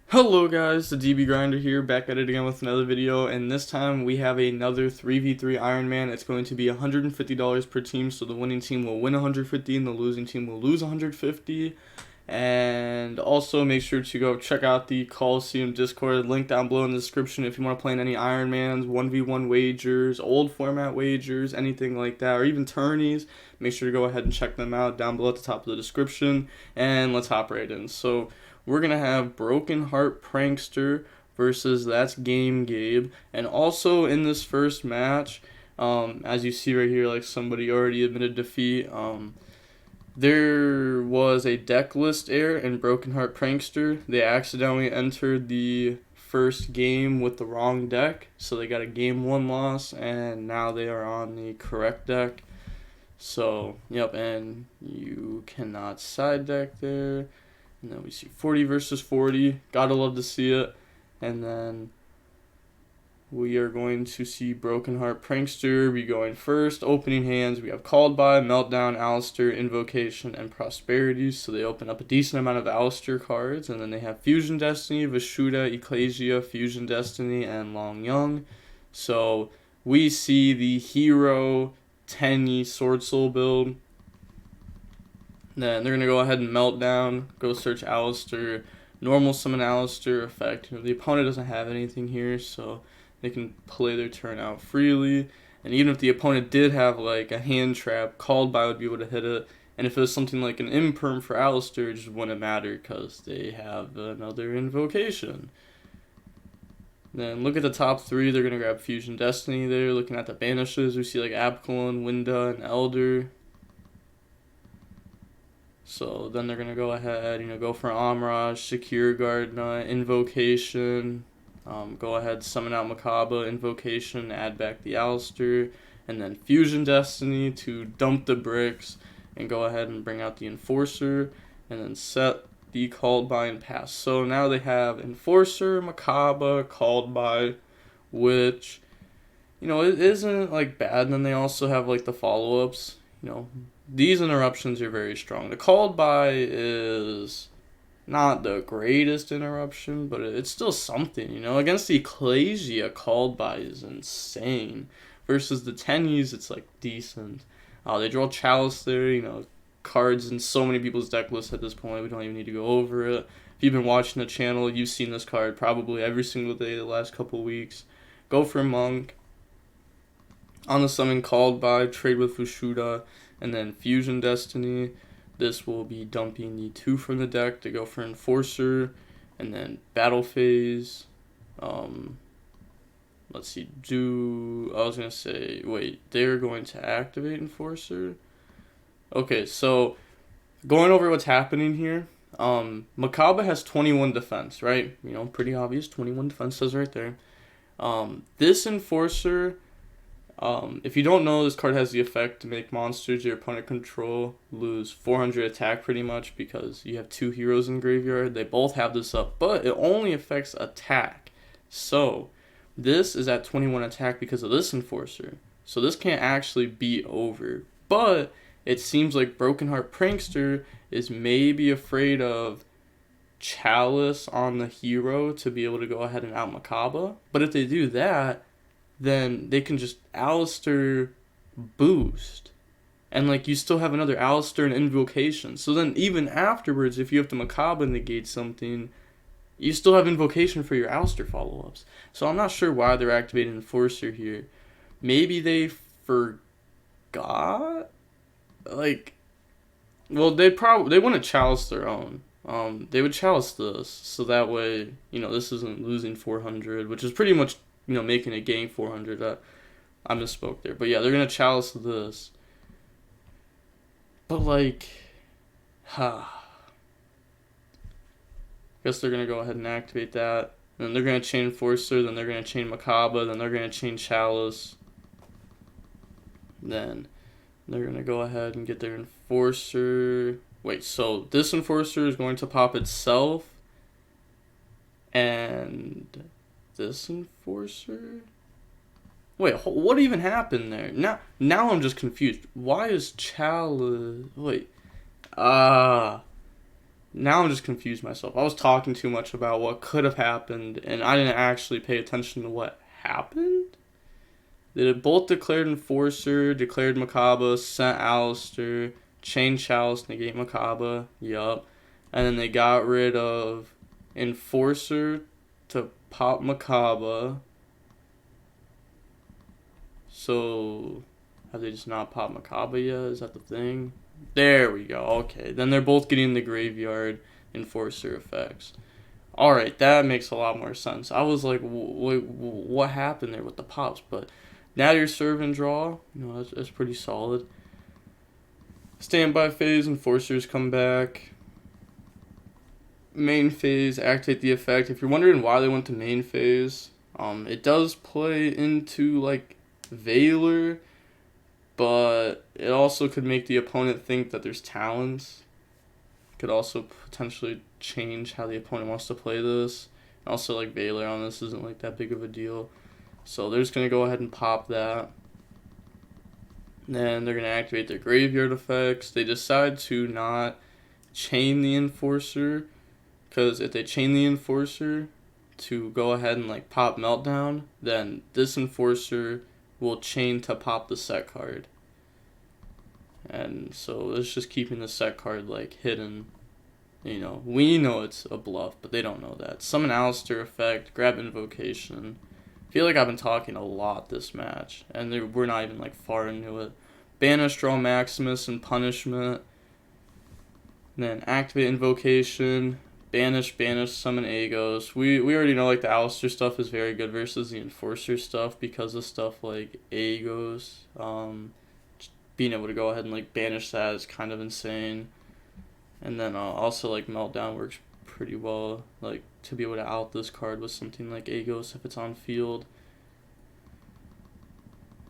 Hello guys, the DB Grinder here, back at it again with another video, and this time we have another 3v3 Iron Man. It's going to be $150 per team, so the winning team will win 150 and the losing team will lose 150. And also make sure to go check out the Coliseum Discord, link down below in the description if you want to play in any Iron Mans, 1v1 wagers, old format wagers, anything like that, or even tourneys. Make sure to go ahead and check them out down below at the top of the description, and let's hop right in. So we're going to have Broken Heart Prankster versus That's Game Gabe. And also in this first match, as you see right here, like somebody already admitted defeat, there was a deck list error in Broken Heart Prankster. They accidentally entered the first game with the wrong deck, so they got a game 1 loss, and now they are on the correct deck. So, yep, and you cannot side deck there. And then we see 40 versus 40. Gotta love to see it. And then we are going to see Broken Heart Prankster be going first. Opening hands, we have Called By, Meltdown, Alistair, Invocation, and Prosperity. So they open up a decent amount of Alistair cards. And then they have Fusion Destiny, Vishuda, Ecclesia, Fusion Destiny, and Long Young. So we see the hero Tenyi SwordSoul build. Then they're going to go ahead and Meltdown, go search Alistair, normal summon Alistair effect. The opponent doesn't have anything here, so they can play their turn out freely. And even if the opponent did have like a hand trap, Called By would be able to hit it. And if it was something like an imperm for Alistair, it just wouldn't matter because they have another invocation. Then look at the top 3, they're going to grab Fusion Destiny there. Looking at the banishes, we see like Apcolon, Winda, and Elder. So then they're going to go ahead, go for Omraj, Secure Gardener, Invocation, go ahead, summon out Makaba, Invocation, add back the Alistair, and then Fusion Destiny to dump the bricks, and go ahead and bring out the Enforcer, and then set the Called By and pass. So now they have Enforcer, Makaba, Called By, which, it isn't like bad, and then they also have like the follow-ups, These interruptions are very strong. The Called By is not the greatest interruption, but it's still something, Against the Ecclesia, Called By is insane. Versus the Tenyis, it's like decent. They draw Chalice there, cards in so many people's deck lists at this point. We don't even need to go over it. If you've been watching the channel, you've seen this card probably every single day the last couple weeks. Go for Monk. On the summon, Called By, trade with Vishuda, and then Fusion Destiny. This will be dumping the 2 from the deck to go for Enforcer, and then Battle Phase. Let's see, they're going to activate Enforcer. Okay, so going over what's happening here, Makaba has 21 defense, right? Pretty obvious, 21 defense says right there. This Enforcer, if you don't know, this card has the effect to make monsters your opponent control lose 400 attack pretty much because you have 2 heroes in graveyard. They both have this up, but it only affects attack. So this is at 21 attack because of this Enforcer. So this can't actually beat over. But it seems like Broken Heart Prankster is maybe afraid of Chalice on the hero to be able to go ahead and out Makaba. But if they do that, then they can just Alistair boost. And you still have another Alistair and Invocation. So then even afterwards, if you have to Makaba negate something, you still have Invocation for your Alistair follow-ups. So I'm not sure why they're activating Enforcer here. Maybe they forgot? They wouldn't Chalice their own. They would Chalice this, so that way, this isn't losing 400, which is pretty much, making a gain 400. I misspoke there. But yeah, they're going to Chalice this. But guess they're going to go ahead and activate that. Then they're going to chain Enforcer, then they're going to chain Makaba, then they're going to chain Chalice. Then they're going to go ahead and get their Enforcer. Wait, so this Enforcer is going to pop itself. And this Enforcer? Wait, what even happened there? Now I'm just confused. Why is Chalice... Wait. now I'm just confused myself. I was talking too much about what could have happened, and I didn't actually pay attention to what happened. They both declared Enforcer, declared Makaba, sent Alistair, chained Chalice, negate Makaba, yup. And then they got rid of Enforcer to pop Makaba. So, have they just not popped Makaba yet? Is that the thing? There we go. Okay. Then they're both getting the Graveyard Enforcer effects. Alright, that makes a lot more sense. I was like, what happened there with the pops? But now you're serving draw. You know, that's pretty solid. Standby phase, Enforcers come back. Main phase, activate the effect. If you're wondering why they went to main phase, it does play into, like, Valor, but it also could make the opponent think that there's talents. Could also potentially change how the opponent wants to play this. Also, like, Valor on this isn't like that big of a deal. So they're just going to go ahead and pop that. Then they're going to activate their Graveyard effects. They decide to not chain the Enforcer, because if they chain the Enforcer to go ahead and, like, pop Meltdown, then this Enforcer will chain to pop the set card. And so it's just keeping the set card, like, hidden. You know, we know it's a bluff, but they don't know that. Summon Alistair effect, grab Invocation. I feel like I've been talking a lot this match, and we're not even, like, far into it. Banish, draw Maximus and Punishment. And then activate Invocation. Banish, summon Agos. We already know, like, the Alistair stuff is very good versus the Enforcer stuff because of stuff like Agos. Being able to go ahead and, like, banish that is kind of insane. And then also, like, Meltdown works pretty well, like, to be able to out this card with something like Agos if it's on field.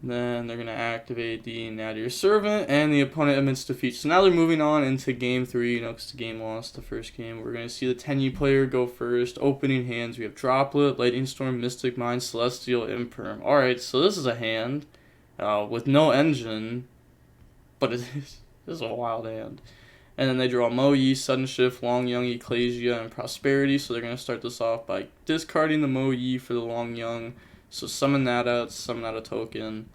Then they're going to activate the Nadir Servant, and the opponent admits defeat. So now they're moving on into Game 3, you know, because the game lost the first game. We're going to see the Tenyi player go first. Opening hands, we have Droplet, Lightning Storm, Mystic Mine, Celestial, Imperm. Alright, so this is a hand with no engine, but this is a wild hand. And then they draw Mo-Yi, Sudden Shift, Long Young, Ecclesia, and Prosperity. So they're going to start this off by discarding the Mo-Yi for the Long Young. So summon that out a token.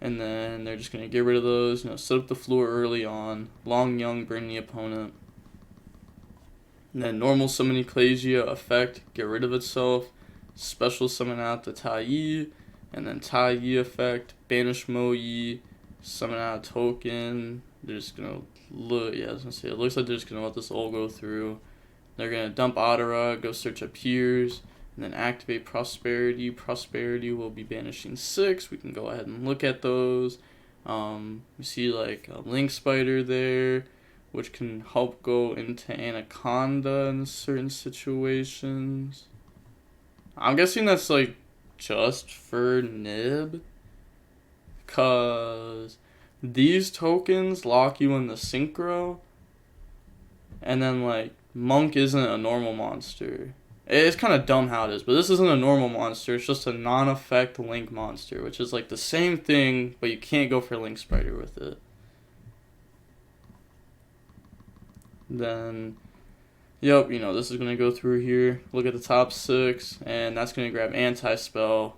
And then they're just going to get rid of those. You know, set up the floor early on. Long Young, burn the opponent. And then normal summon Ecclesia, effect, get rid of itself. Special summon out the Tai-Yi. And then Tai-Yi effect, banish Mo-Yi, summon out a token. They're just going to look, yeah, I was going to say, it looks like they're just going to let this all go through. They're going to dump Adara, go search up Piers. And then activate Prosperity. Prosperity will be banishing 6. We can go ahead and look at those. We see like a Link Spider there, which can help go into Anaconda in certain situations. I'm guessing that's like just for Nib. Because these tokens lock you in the Synchro. And then like Monk isn't a normal monster. It's kind of dumb how it is, but this isn't a normal monster. It's just a non-effect Link monster, which is like the same thing, but you can't go for Link Spider with it. Then, yep, you know, this is going to go through here. Look at the top 6, and that's going to grab Anti-Spell.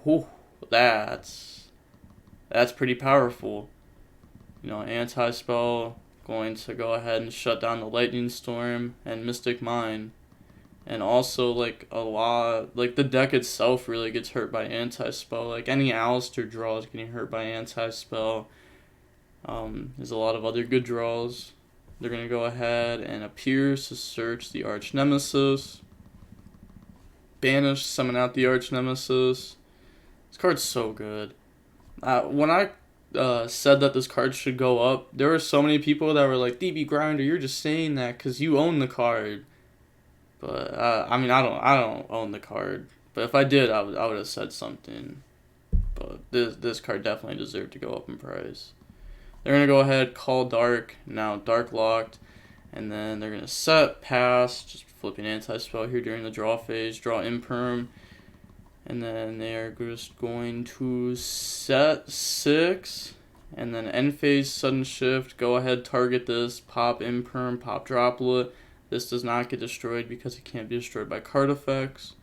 Whew, that's pretty powerful. You know, Anti-Spell going to go ahead and shut down the Lightning Storm and Mystic Mine. And also, like, a lot, like, the deck itself really gets hurt by Anti-Spell. Like, any Alistair draw is getting hurt by Anti-Spell. There's a lot of other good draws. They're going to go ahead and appears to search the Arch Nemesis. Banish, summon out the Arch Nemesis. This card's so good. When I said that this card should go up, there were so many people that were like, DB Grinder, you're just saying that because you own the card. But, I mean, I don't own the card. But if I did, I would have said something. But this card definitely deserved to go up in price. They're going to go ahead, call Dark. Now Dark locked. And then they're going to set, pass. Just flipping Anti-Spell here during the draw phase. Draw Imperm. And then they are just going to set 6. And then end phase, sudden shift, go ahead, target this, pop imperm, pop droplet. This does not get destroyed because it can't be destroyed by card effects.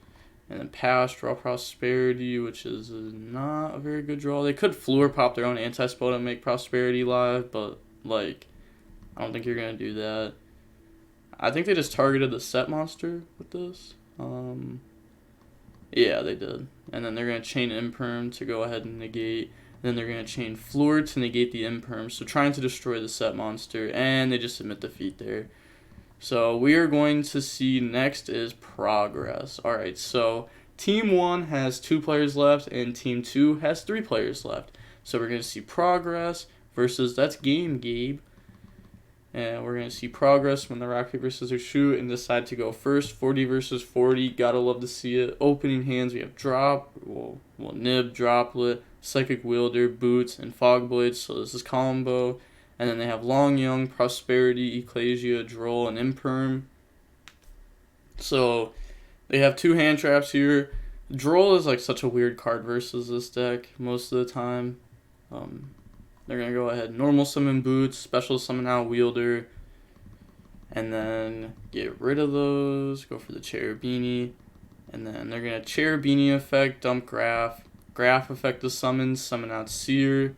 And then pass, draw prosperity, which is not a very good draw. They could flu or pop their own anti-spell to make prosperity live, but like, I don't think you're gonna do that. I think they just targeted the set monster with this. Yeah, they did. And then they're gonna chain imperm to go ahead and negate. Then they're going to chain Floor to negate the imperm. So trying to destroy the set monster. And they just submit defeat there. So we are going to see next is progress. Alright, so Team 1 has 2 players left. And Team 2 has 3 players left. So we're going to see progress versus, that's game, Gabe. And we're going to see progress when the rock, paper, scissors shoot and decide to go first. 40 versus 40. Gotta love to see it. Opening hands, we have drop, nib, droplet, psychic wielder, boots, and fog blades. So this is combo. And then they have long, young, prosperity, ecclesia, droll, and imperm. So they have 2 hand traps here. Droll is like such a weird card versus this deck most of the time. They're going to go ahead, normal summon boots, special summon out wielder, and then get rid of those, go for the Cherubini, and then they're going to Cherubini effect, dump Graph, Graph effect the summon, summon out Seer,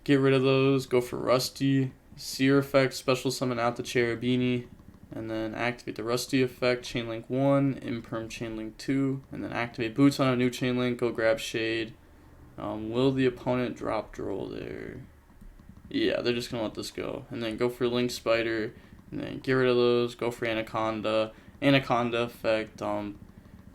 get rid of those, go for Rusty, Seer effect, special summon out the Cherubini, and then activate the Rusty effect, Chainlink 1, Imperm Chainlink 2, and then activate Boots on a new Chainlink, go grab Shade. Will the opponent drop Droll there? Yeah, they're just going to let this go. And then go for Link Spider. And then get rid of those. Go for Anaconda. Anaconda effect. And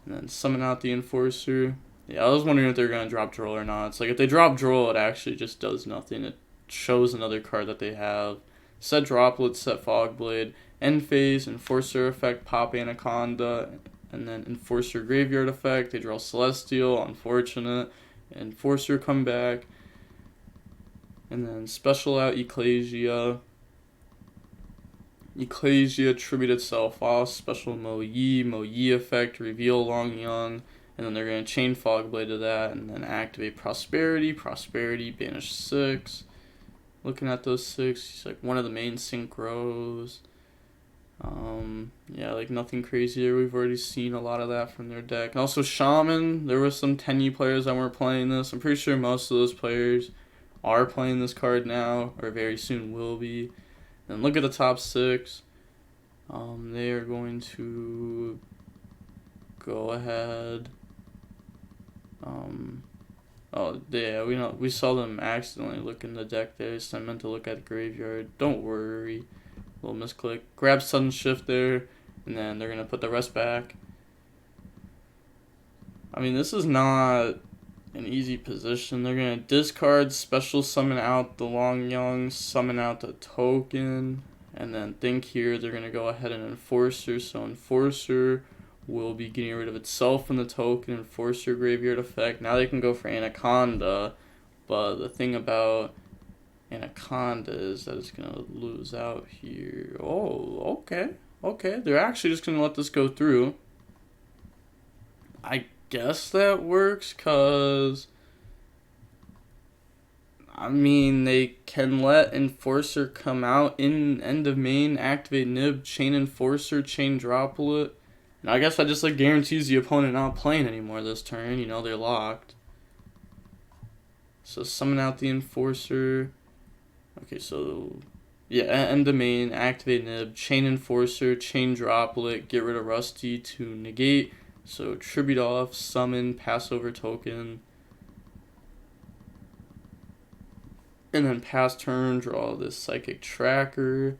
then summon out the Enforcer. Yeah, I was wondering if they're going to drop Droll or not. It's like if they drop Droll, it actually just does nothing. It shows another card that they have. Set Droplet, set Fogblade. End phase, Enforcer effect, pop Anaconda. And then Enforcer Graveyard effect. They draw Celestial. Unfortunate. Enforcer come back, and then special out Ecclesia. Ecclesia tribute itself off, special Mo Yi effect, reveal Long Young, and then they're going to chain Fogblade to that, and then activate Prosperity, banish 6. Looking at those 6, it's like one of the main synchros. Yeah, like nothing crazy there. We've already seen a lot of that from their deck. And also Shaman, there were some Tenyi players that weren't playing this. I'm pretty sure most of those players are playing this card now, or very soon will be. And look at the top 6. They are going to go ahead. Oh yeah, we saw them accidentally look in the deck there, so I meant to look at the graveyard. Don't worry. Little misclick. Grab sudden shift there, and then they're gonna put the rest back. I mean, this is not an easy position. They're gonna discard, special summon out the Long Young, summon out the token, and then think here they're gonna go ahead and Enforcer. So Enforcer will be getting rid of itself in the token, Enforcer graveyard effect. Now they can go for Anaconda, but the thing about Anaconda is that it's going to lose out here. Oh, okay. They're actually just going to let this go through. I guess that works because, I mean, they can let Enforcer come out in end of main, activate Nib, chain Enforcer, chain Droplet. And I guess that just like guarantees the opponent not playing anymore this turn. You know, they're locked. So summon out the Enforcer. Okay, so yeah, end the main, activate Nib, chain Enforcer, chain Droplet, get rid of Rusty to negate. So tribute off, summon, pass over token. And then pass turn, draw this Psychic Tracker.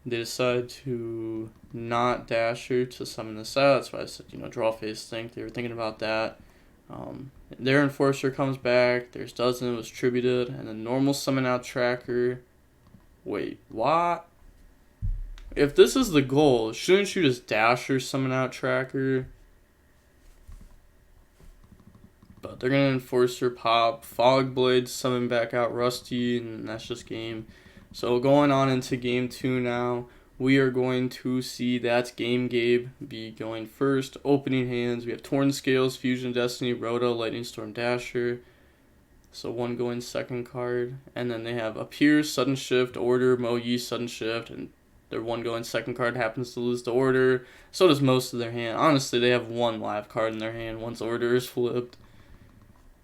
They decide to not Dasher to summon this out. That's why I said, draw phase think. They were thinking about that. Their Enforcer comes back. Theirs doesn't. It was tributed. And then normal summon out Tracker. Wait, what? If this is the goal, shouldn't you just Dasher summon out Tracker? But they're going to Enforcer pop. Fogblade summon back out Rusty. And that's just game. So going on into game 2 now. We are going to see that's Game Gabe be going first. Opening hands, we have Torn Scales, Fusion Destiny, Rhoda, Lightning Storm Dasher. So 1 going second card. And then they have Appear, Sudden Shift, Order, Mo Yi, Sudden Shift, and their 1 going second card happens to lose the order. So does most of their hand. Honestly, they have 1 live card in their hand once order is flipped.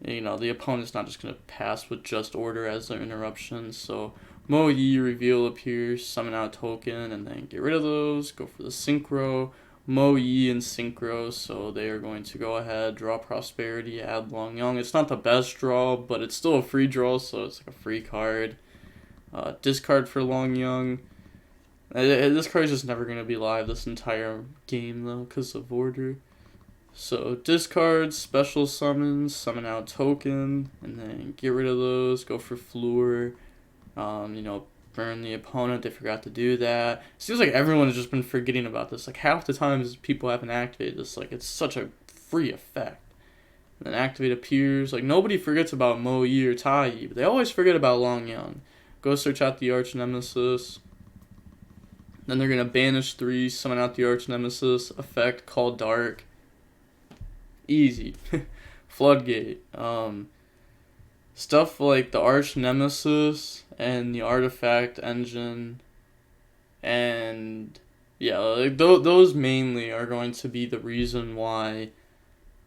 You know, the opponent's not just going to pass with just order as their interruption. So Mo Yi, reveal, appear, summon out token, and then get rid of those. Go for the synchro. Mo Yi and synchro, so they are going to go ahead, draw Prosperity, add Long Young. It's not the best draw, but it's still a free draw, so it's like a free card. Discard for Long Young. This card is just never going to be live this entire game, though, because of order. So discard, special summons, summon out token, and then get rid of those, go for Fluor, you know, burn the opponent. They forgot to do that. Seems like everyone has just been forgetting about this. Like half the times people haven't activated this. Like it's such a free effect. And then activate appears. Like nobody forgets about Mo Yi or Tai Yi, but they always forget about Long Young. Go search out the Arch Nemesis. Then they're gonna banish 3, summon out the Arch Nemesis. Effect, call Dark. Easy. Floodgate. Stuff like the Arch Nemesis and the Artifact Engine, and yeah, like those mainly are going to be the reason why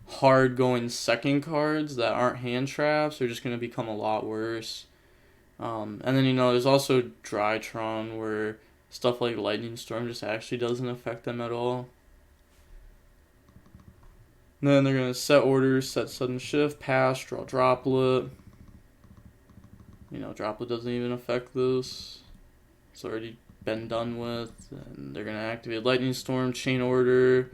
hard going second cards that aren't hand traps are just going to become a lot worse. And then, you know, there's also Drytron, where stuff like Lightning Storm just actually doesn't affect them at all. And then they're going to set orders, set sudden shift, pass, draw Droplet. You know, Droplet doesn't even affect this. It's already been done with. And they're going to activate Lightning Storm, Chain Order.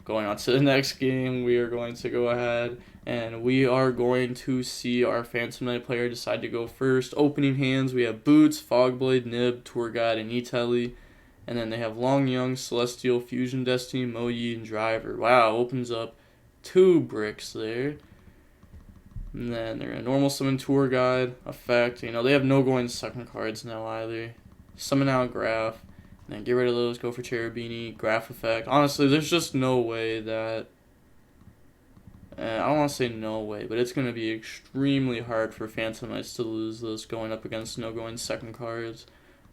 Going on to the next game, we are going to go ahead and we are going to see our Phantom Knight player decide to go first. Opening hands, we have Boots, Fogblade, Nib, Tour Guide, and E-Telly. And then they have Long Young, Celestial, Fusion Destiny, Mo Yi, and Driver. Wow, opens up 2 bricks there. And then they're going to normal summon Tour Guide, effect. You know, they have no going second cards now either. Summon out Graph. And then get rid of those, go for Cherubini, Graph effect. Honestly, there's just no way that... I don't want to say no way, but it's going to be extremely hard for Phantom Knights to lose this going up against no going second cards.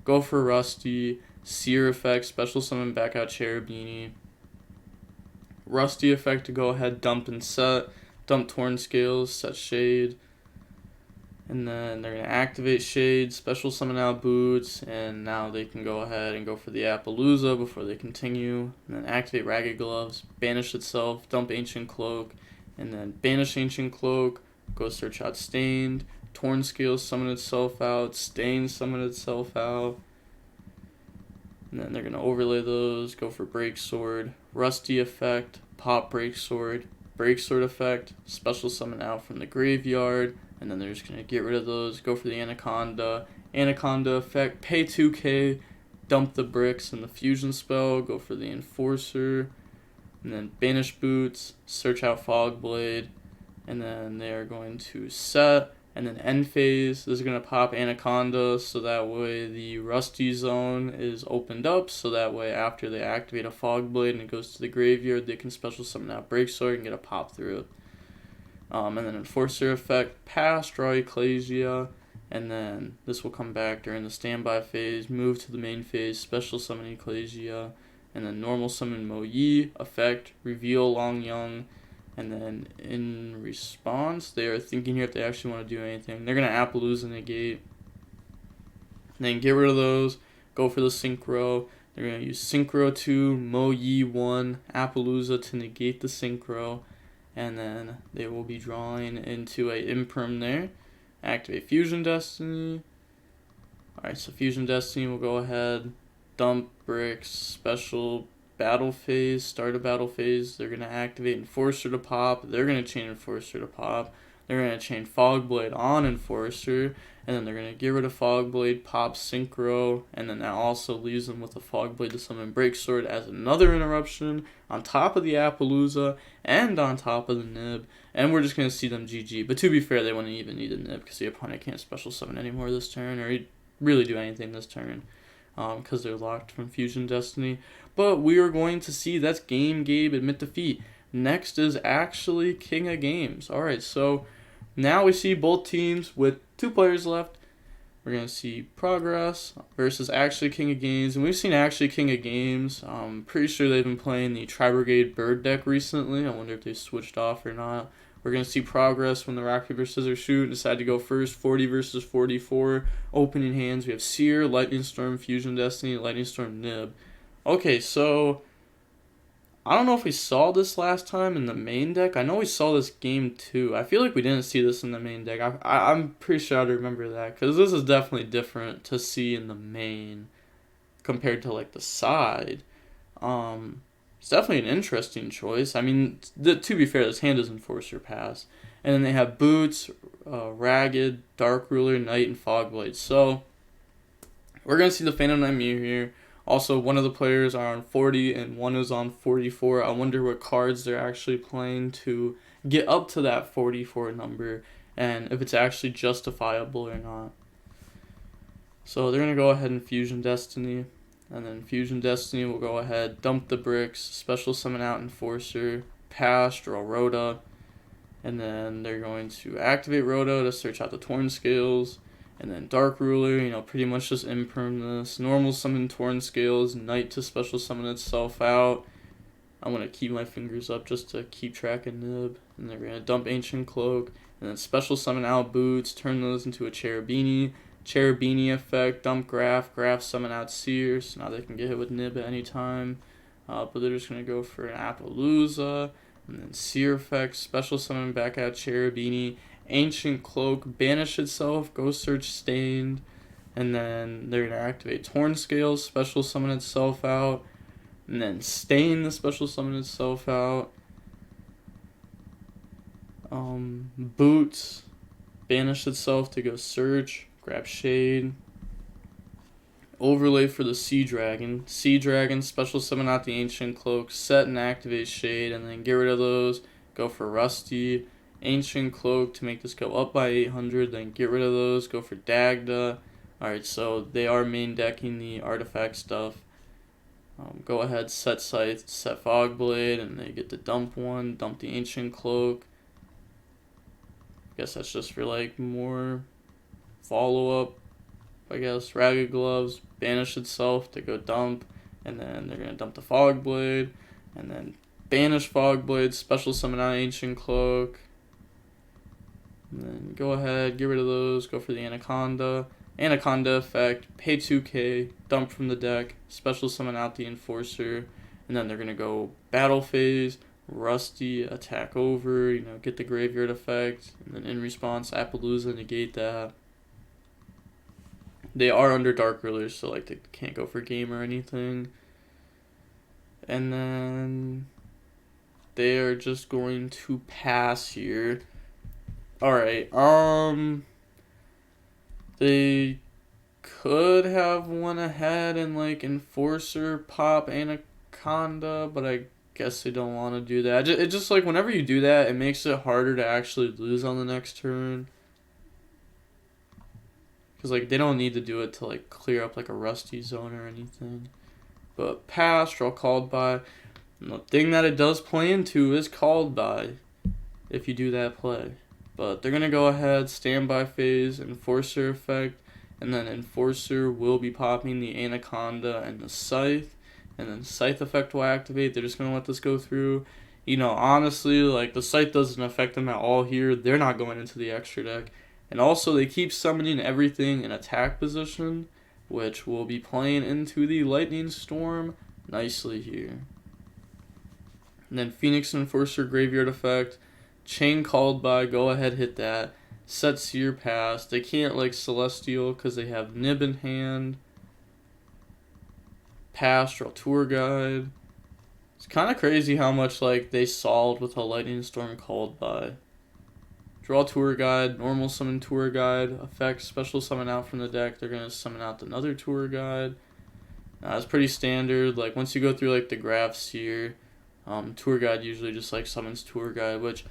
Go for Rusty, Seer effect, special summon back out Cherubini. Rusty effect to go ahead, dump and set. Dump Torn Scales, set Shade. And then they're going to activate Shade, special summon out Boots, and now they can go ahead and go for the Appaloosa before they continue. And then activate Ragged Gloves, banish itself, dump Ancient Cloak, and then banish Ancient Cloak, go search out Stained, Torn Scales, summon itself out, Stained, summon itself out. And then they're going to overlay those, go for Break Sword, Rusty effect, pop Break Sword, Break Sword effect, special summon out from the graveyard, and then they're just going to get rid of those, go for the Anaconda, Anaconda effect, pay 2k, dump the bricks and the fusion spell, go for the Enforcer, and then banish Boots, search out Fogblade, and then they're going to set, and then end phase, this is going to pop Anaconda, so that way the Rusty zone is opened up, so that way after they activate a Fogblade and it goes to the graveyard, they can special summon out Breaksword and get a pop through it. And then Enforcer effect, pass, draw Ecclesia, and then this will come back during the standby phase, move to the main phase, special summon Ecclesia, and then normal summon Mo Yi, effect, reveal Long Young, and then in response, they are thinking here if they actually want to do anything. They're going to Appaloosa negate, and then get rid of those, go for the Synchro. They're going to use Synchro 2, Mo Yi 1, Appaloosa to negate the Synchro, and then they will be drawing into a Imperm there. Activate Fusion Destiny. Alright, so Fusion Destiny will go ahead, dump bricks, special battle phase, start a battle phase. They're going to activate Enforcer to pop. They're going to chain Enforcer to pop. They're going to chain Fogblade on Enforcer, and then they're going to get rid of Fogblade, pop Synchro, and then that also leaves them with a Fogblade to summon Breaksword as another interruption on top of the Appaloosa and on top of the Nib, and we're just going to see them GG. But to be fair, they wouldn't even need a Nib because the opponent can't special summon anymore this turn, or really do anything this turn, because they're locked from Fusion Destiny. But we are going to see that's Game Gabe admit defeat. Next is actually King of Games. Alright, so Now we see both teams with 2 players left. We're going to see Progress versus Actually King of Games. And we've seen Actually King of Games. I'm pretty sure they've been playing the Tri-Brigade Bird deck recently. I wonder if they switched off or not. We're going to see Progress when the rock, paper, scissors, shoot. Decide to go first. 40 versus 44. Opening hands. We have Seer, Lightning Storm, Fusion Destiny, Lightning Storm, Nib. Okay, so I don't know if we saw this last time in the main deck. I know we saw this game too. I feel like we didn't see this in the main deck. I'm pretty sure I remember that, because this is definitely different to see in the main compared to like the side. It's definitely an interesting choice. I mean, to be fair, this hand is Enforcer Pass. And then they have Boots, Ragged, Dark Ruler, Knight, and Fogblade. So we're going to see the Phantom Knight Mirror here. Also, one of the players are on 40 and one is on 44. I wonder what cards they're actually playing to get up to that 44 number and if it's actually justifiable or not. So they're going to go ahead and Fusion Destiny. And then Fusion Destiny will go ahead, dump the bricks, special summon out Enforcer, pass, draw Rhoda. And then they're going to activate Rhoda to search out the Torn Scales. And then Dark Ruler, pretty much just imperm this. Normal summon Torn Scales, Knight to special summon itself out. I'm going to keep my fingers up just to keep track of Nib. And they're going to dump Ancient Cloak. And then special summon out Boots, turn those into a Cherubini. Cherubini effect, dump Graph. Graph summon out Seer, so now they can get hit with Nib at any time. But they're just going to go for an Appaloosa. And then Seer effect, special summon back out Cherubini. Ancient Cloak, banish itself, go search Stained, and then they're going to activate Torn Scales, special summon itself out, and then Stain the special summon itself out. Boots, banish itself to go search, grab Shade. Overlay for the Sea Dragon. Sea Dragon, special summon out the Ancient Cloak, set and activate Shade, and then get rid of those, go for Rusty. Ancient Cloak to make this go up by 800, then get rid of those, go for Dagda. Alright, so they are main decking the artifact stuff. Go ahead, set Scythe, set Fogblade, and they get to dump one, dump the Ancient Cloak. I guess that's just for like more follow-up, I guess. Ragged Gloves, banish itself to go dump, and then they're going to dump the Fogblade, and then banish Fogblade, special summon out Ancient Cloak. And then go ahead, get rid of those, go for the Anaconda. Anaconda effect, pay 2k, dump from the deck, special summon out the Enforcer, and then they're going to go Battle Phase, Rusty, attack over, get the Graveyard effect, and then in response, Appaloosa, negate that. They are under Dark Rulers, so like they can't go for game or anything. And then they are just going to pass here. Alright, they could have went ahead and like Enforcer, pop Anaconda, but I guess they don't want to do that. It just like whenever you do that, it makes it harder to actually lose on the next turn. Because like they don't need to do it to like clear up like a Rusty zone or anything. But pass, draw called by. And the thing that it does play into is called by if you do that play. But they're going to go ahead, standby phase, Enforcer effect, and then Enforcer will be popping the Anaconda and the Scythe, and then Scythe effect will activate. They're just going to let this go through. Honestly, like the Scythe doesn't affect them at all here. They're not going into the extra deck. And also, they keep summoning everything in attack position, which will be playing into the Lightning Storm nicely here. And then Phoenix Enforcer Graveyard effect. Chain called by, go ahead, hit that. Set Seer pass. They can't like Celestial because they have Nib in hand. Pass, draw Tour Guide. It's kind of crazy how much like they solved with a Lightning Storm called by. Draw Tour Guide, normal summon Tour Guide, effect, special summon out from the deck. They're going to summon out another Tour Guide. It's pretty standard. Like once you go through like the graphs here, Tour Guide usually just like summons Tour Guide, which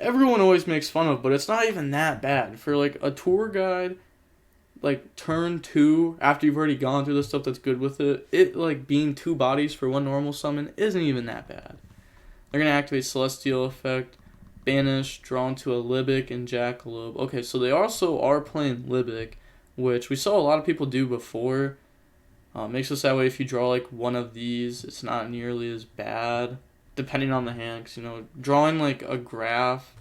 everyone always makes fun of, but it's not even that bad. For like a Tour Guide, like turn 2, after you've already gone through the stuff that's good with it like being 2 bodies for 1 normal summon isn't even that bad. They're going to activate Celestial effect, banish, drawn to a Libic and Jackalope. Okay, so they also are playing Libic, which we saw a lot of people do before. Makes it that way if you draw like one of these, it's not nearly as bad, depending on the hand. 'Cause, you know, drawing like a graph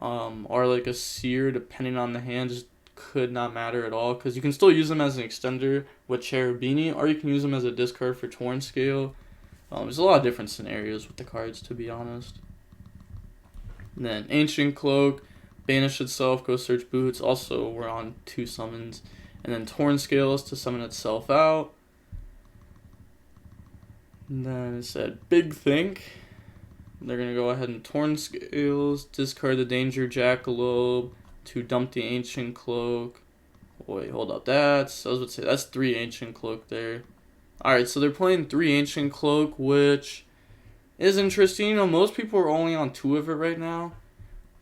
or like a seer, depending on the hand, just could not matter at all. Because you can still use them as an extender with Cherubini, or you can use them as a discard for Torn Scale. There's a lot of different scenarios with the cards, to be honest. And then Ancient Cloak, banish itself, go search Boots. Also, we're on 2 summons. And then Torn Scales to summon itself out. And then it said Big Think. They're going to go ahead and Torn Scales, discard the Danger Jackalope to dump the Ancient Cloak. Wait, hold up. I was about to say, that's 3 Ancient Cloak there. Alright, so they're playing 3 Ancient Cloak, which is interesting. You know, most people are only on 2 of it right now.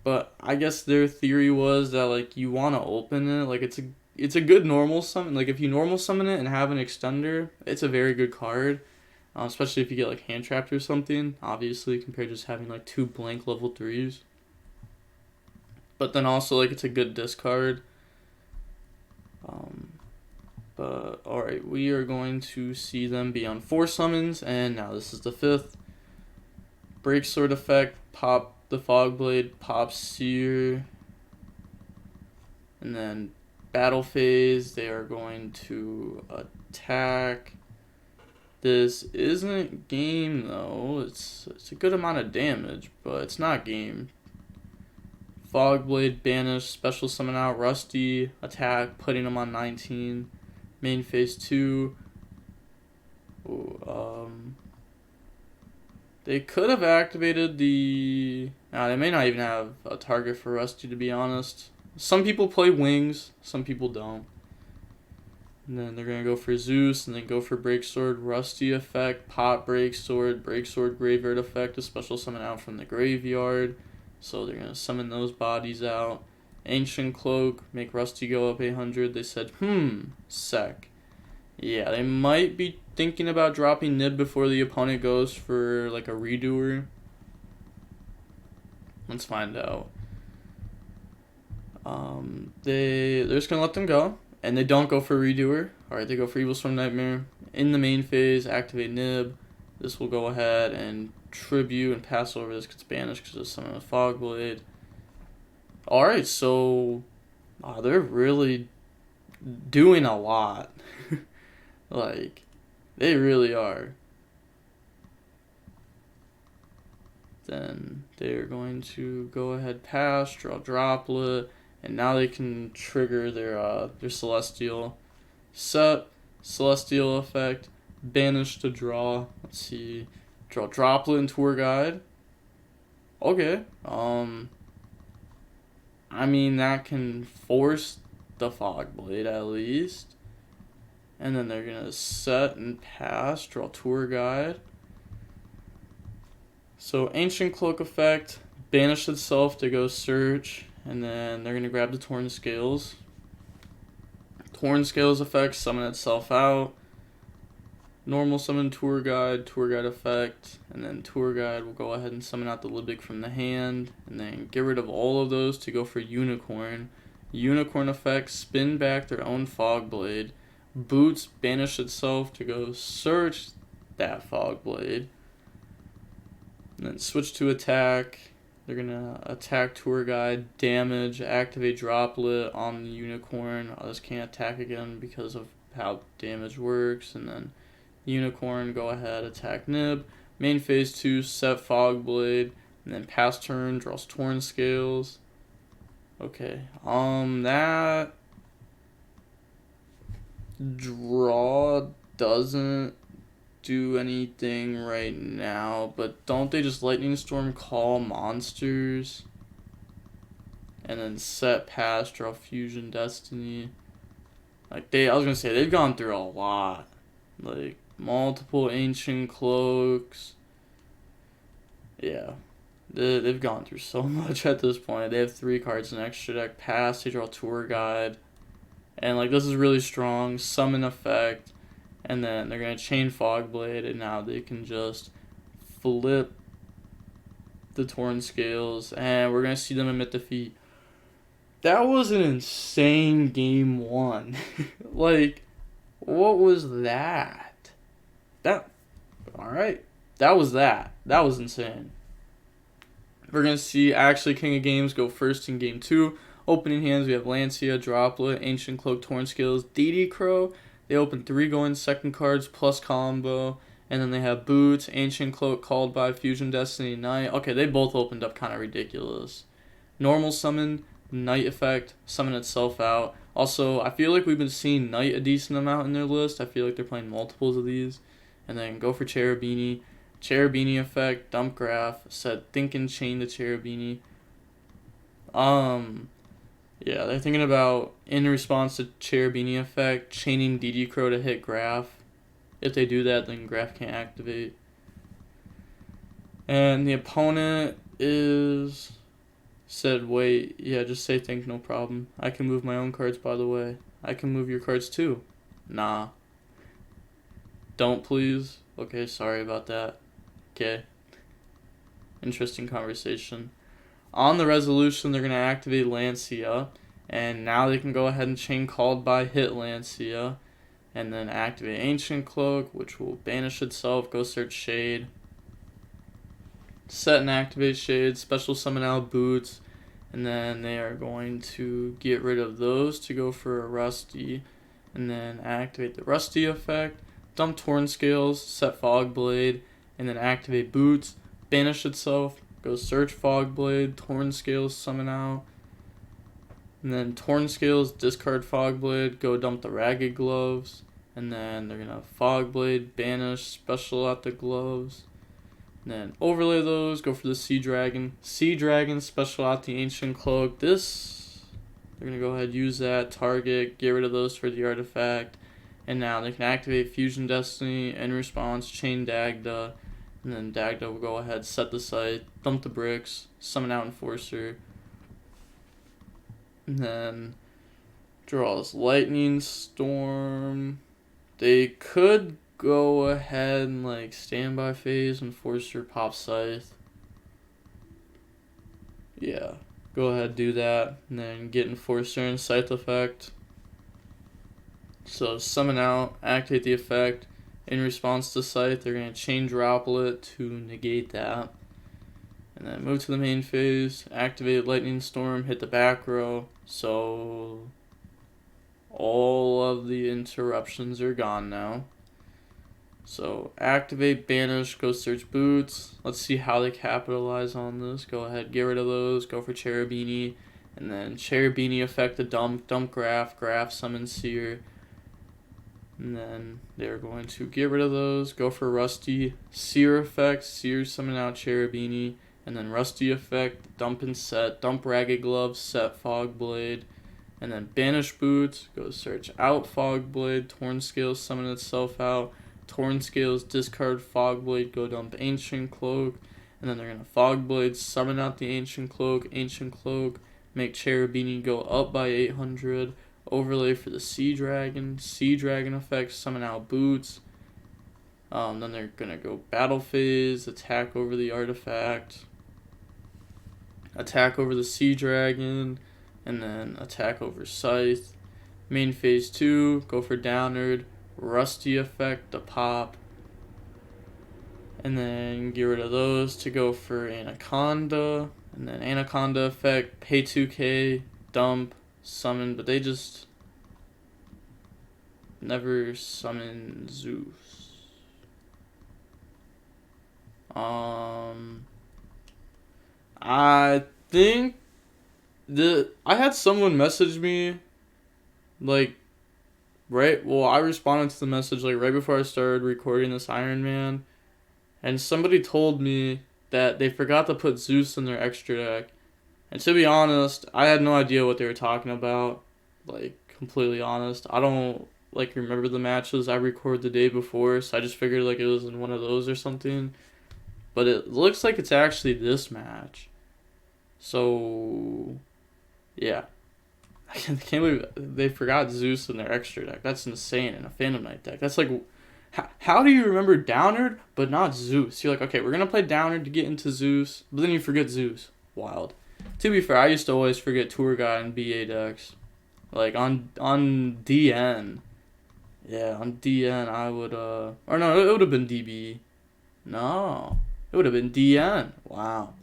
But I guess their theory was that, like, you want to open it. Like, it's a good normal summon. Like, if you normal summon it and have an extender, it's a very good card. Especially if you get, like, hand trapped or something, obviously, compared to just having, like, 2 blank level 3s. But then also, like, it's a good discard. But, alright, we are going to see them be on 4 summons, and now this is the 5th. Break Sword effect, pop the Fogblade, pop Seer. And then battle phase, they are going to attack. This isn't game though. It's a good amount of damage, but it's not game. Fogblade, banish, special summon out, Rusty, attack, putting him on 19. Main phase 2. Ooh, they could have activated the... Nah, they may not even have a target for Rusty, to be honest. Some people play Wings, some people don't. And then they're going to go for Zeus, and then go for Break Sword, Rusty effect, pop Break Sword Graveyard effect, a special summon out from the graveyard. So they're going to summon those bodies out. Ancient Cloak, make Rusty go up 800. They said, sec. Yeah, they might be thinking about dropping Nib before the opponent goes for like a redoer. Let's find out. They're just going to let them go. And they don't go for redoer. Alright, they go for Evil Storm Nightmare. In the main phase, activate Nib. This will go ahead and tribute and pass over this because it's banished because it's summon a Fogblade. Alright, so they're really doing a lot. Like, they really are. Then they're going to go ahead, pass, draw Droplet, and now they can trigger their Celestial. Set, Celestial effect, banish to draw. Let's see, draw Droplet and Tour Guide. Okay, I mean, that can force the Fogblade at least. And then they're going to set and pass, draw Tour Guide. So Ancient Cloak effect, banish itself to go search. And then they're going to grab the Torn Scales. Torn Scales effect, summon itself out. Normal summon Tour Guide effect, and then Tour Guide will go ahead and summon out the Libic from the hand, and then get rid of all of those to go for Unicorn. Unicorn effect, spin back their own Fogblade. Boots, banish itself to go search that Fogblade. And then switch to attack. They're going to attack Tour Guide, damage, activate Droplet on the Unicorn. I just can't attack again because of how damage works, and then Unicorn, go ahead, attack Nib. Main phase 2, set Fogblade, and then pass turn, draws Torn Scales. Okay, that draw doesn't do anything right now, but don't they just Lightning Storm call monsters? And then set, pass, draw Fusion Destiny. Like, I was gonna say, they've gone through a lot. Like, multiple Ancient Cloaks. Yeah. They've gone through so much at this point. They have 3 cards in extra deck. Pass, they draw Tour Guide. And, like, this is really strong. Summon effect. And then they're going to chain Fogblade. And now they can just flip the Torn Scales, and we're going to see them admit defeat. That was an insane game one. Like, what was that? Alright. That was that. That was insane. We're going to see actually King of Games go first in game 2. Opening hands, we have Lancia, Droplet, Ancient Cloak, Torn Scales, dotKuro. They open 3 going second cards plus combo. And then they have Boots, Ancient Cloak, Called by, Fusion Destiny, Knight. Okay, they both opened up kind of ridiculous. Normal summon, Knight effect, summon itself out. Also, I feel like we've been seeing Knight a decent amount in their list. I feel like they're playing multiples of these. And then go for Cherubini. Cherubini effect, dump graph, set Think and Chain to Cherubini. Yeah, they're thinking about, in response to Cherubini effect, chaining dotKuro to hit graph. If they do that, then graph can't activate. And the opponent said, wait, yeah, just say think, no problem. I can move my own cards, by the way. I can move your cards too. Nah. Don't please. Okay, sorry about that. Okay. Interesting conversation. On the resolution, they're going to activate Lancia. And now they can go ahead and chain Called by, hit Lancia. And then activate Ancient Cloak, which will banish itself. Go search Shade. Set and activate Shade. Special summon out Boots. And then they are going to get rid of those to go for a Rusty. And then activate the Rusty effect. Dump Torn Scales. Set Fogblade. And then activate Boots. Banish itself. Go search Fogblade. Torn Scales summon out. And then Torn Scales, discard Fogblade, go dump the Ragged Gloves. And then they're going to Fogblade, banish, special out the gloves. And then overlay those, go for the Sea Dragon. Sea Dragon, special out the Ancient Cloak. They're going to go ahead and use that, target, get rid of those for the artifact. And now they can activate Fusion Destiny, in response, chain Dagda. And then Dagda will go ahead, set the site, dump the bricks, summon out Enforcer. And then draws Lightning Storm. They could go ahead and like standby phase, Enforcer, pop Scythe. Yeah, go ahead, do that. And then get Enforcer and Scythe effect. So summon out, activate the effect. In response to Scythe, they're going to chain Droplet to negate that. And then move to the main phase, activate Lightning Storm, hit the back row. So all of the interruptions are gone now. So activate, banish, go search Boots. Let's see how they capitalize on this. Go ahead, get rid of those, go for Cherubini. And then Cherubini effect the dump graph, summon Seer. And then they're going to get rid of those, go for Rusty. Seer effect, Seer summon out Cherubini. And then Rusty effect, dump and set, dump Ragged Gloves, set Fogblade. And then banish Boots, go search out Fogblade, Torn Scales, summon itself out. Torn Scales, discard Fogblade, go dump Ancient Cloak. And then they're going to Fogblade, summon out the Ancient Cloak, make Cherubini go up by 800. Overlay for the Sea Dragon effect, summon out Boots. Then they're going to go battle phase, attack over the artifact. Attack over the Sea Dragon, and then attack over Scythe. Main phase 2, go for DeanOOR, Rusty effect, the pop. And then get rid of those to go for Anaconda. And then Anaconda effect, pay 2k, dump, summon, but they just never summon Zeus. I think I had someone message me, like, I responded to the message, like, right before I started recording this IronMan, and somebody told me that they forgot to put Zeus in their extra deck, and to be honest, I had no idea what they were talking about, like, completely honest. I don't, like, remember the matches I recorded the day before, so I just figured, like, it was in one of those or something. But it looks like it's actually this match. So, yeah. I can't believe they forgot Zeus in their extra deck. That's insane in a Phantom Knight deck. That's like How do you remember DeanOOR but not Zeus? You're like, okay, we're going to play DeanOOR to get into Zeus, but then you forget Zeus. Wild. To be fair, I used to always forget Tour Guide and BA decks. Like, on DN. Yeah, on DN, I would, or no, it would have been DB. No, it would have been DN. Wow.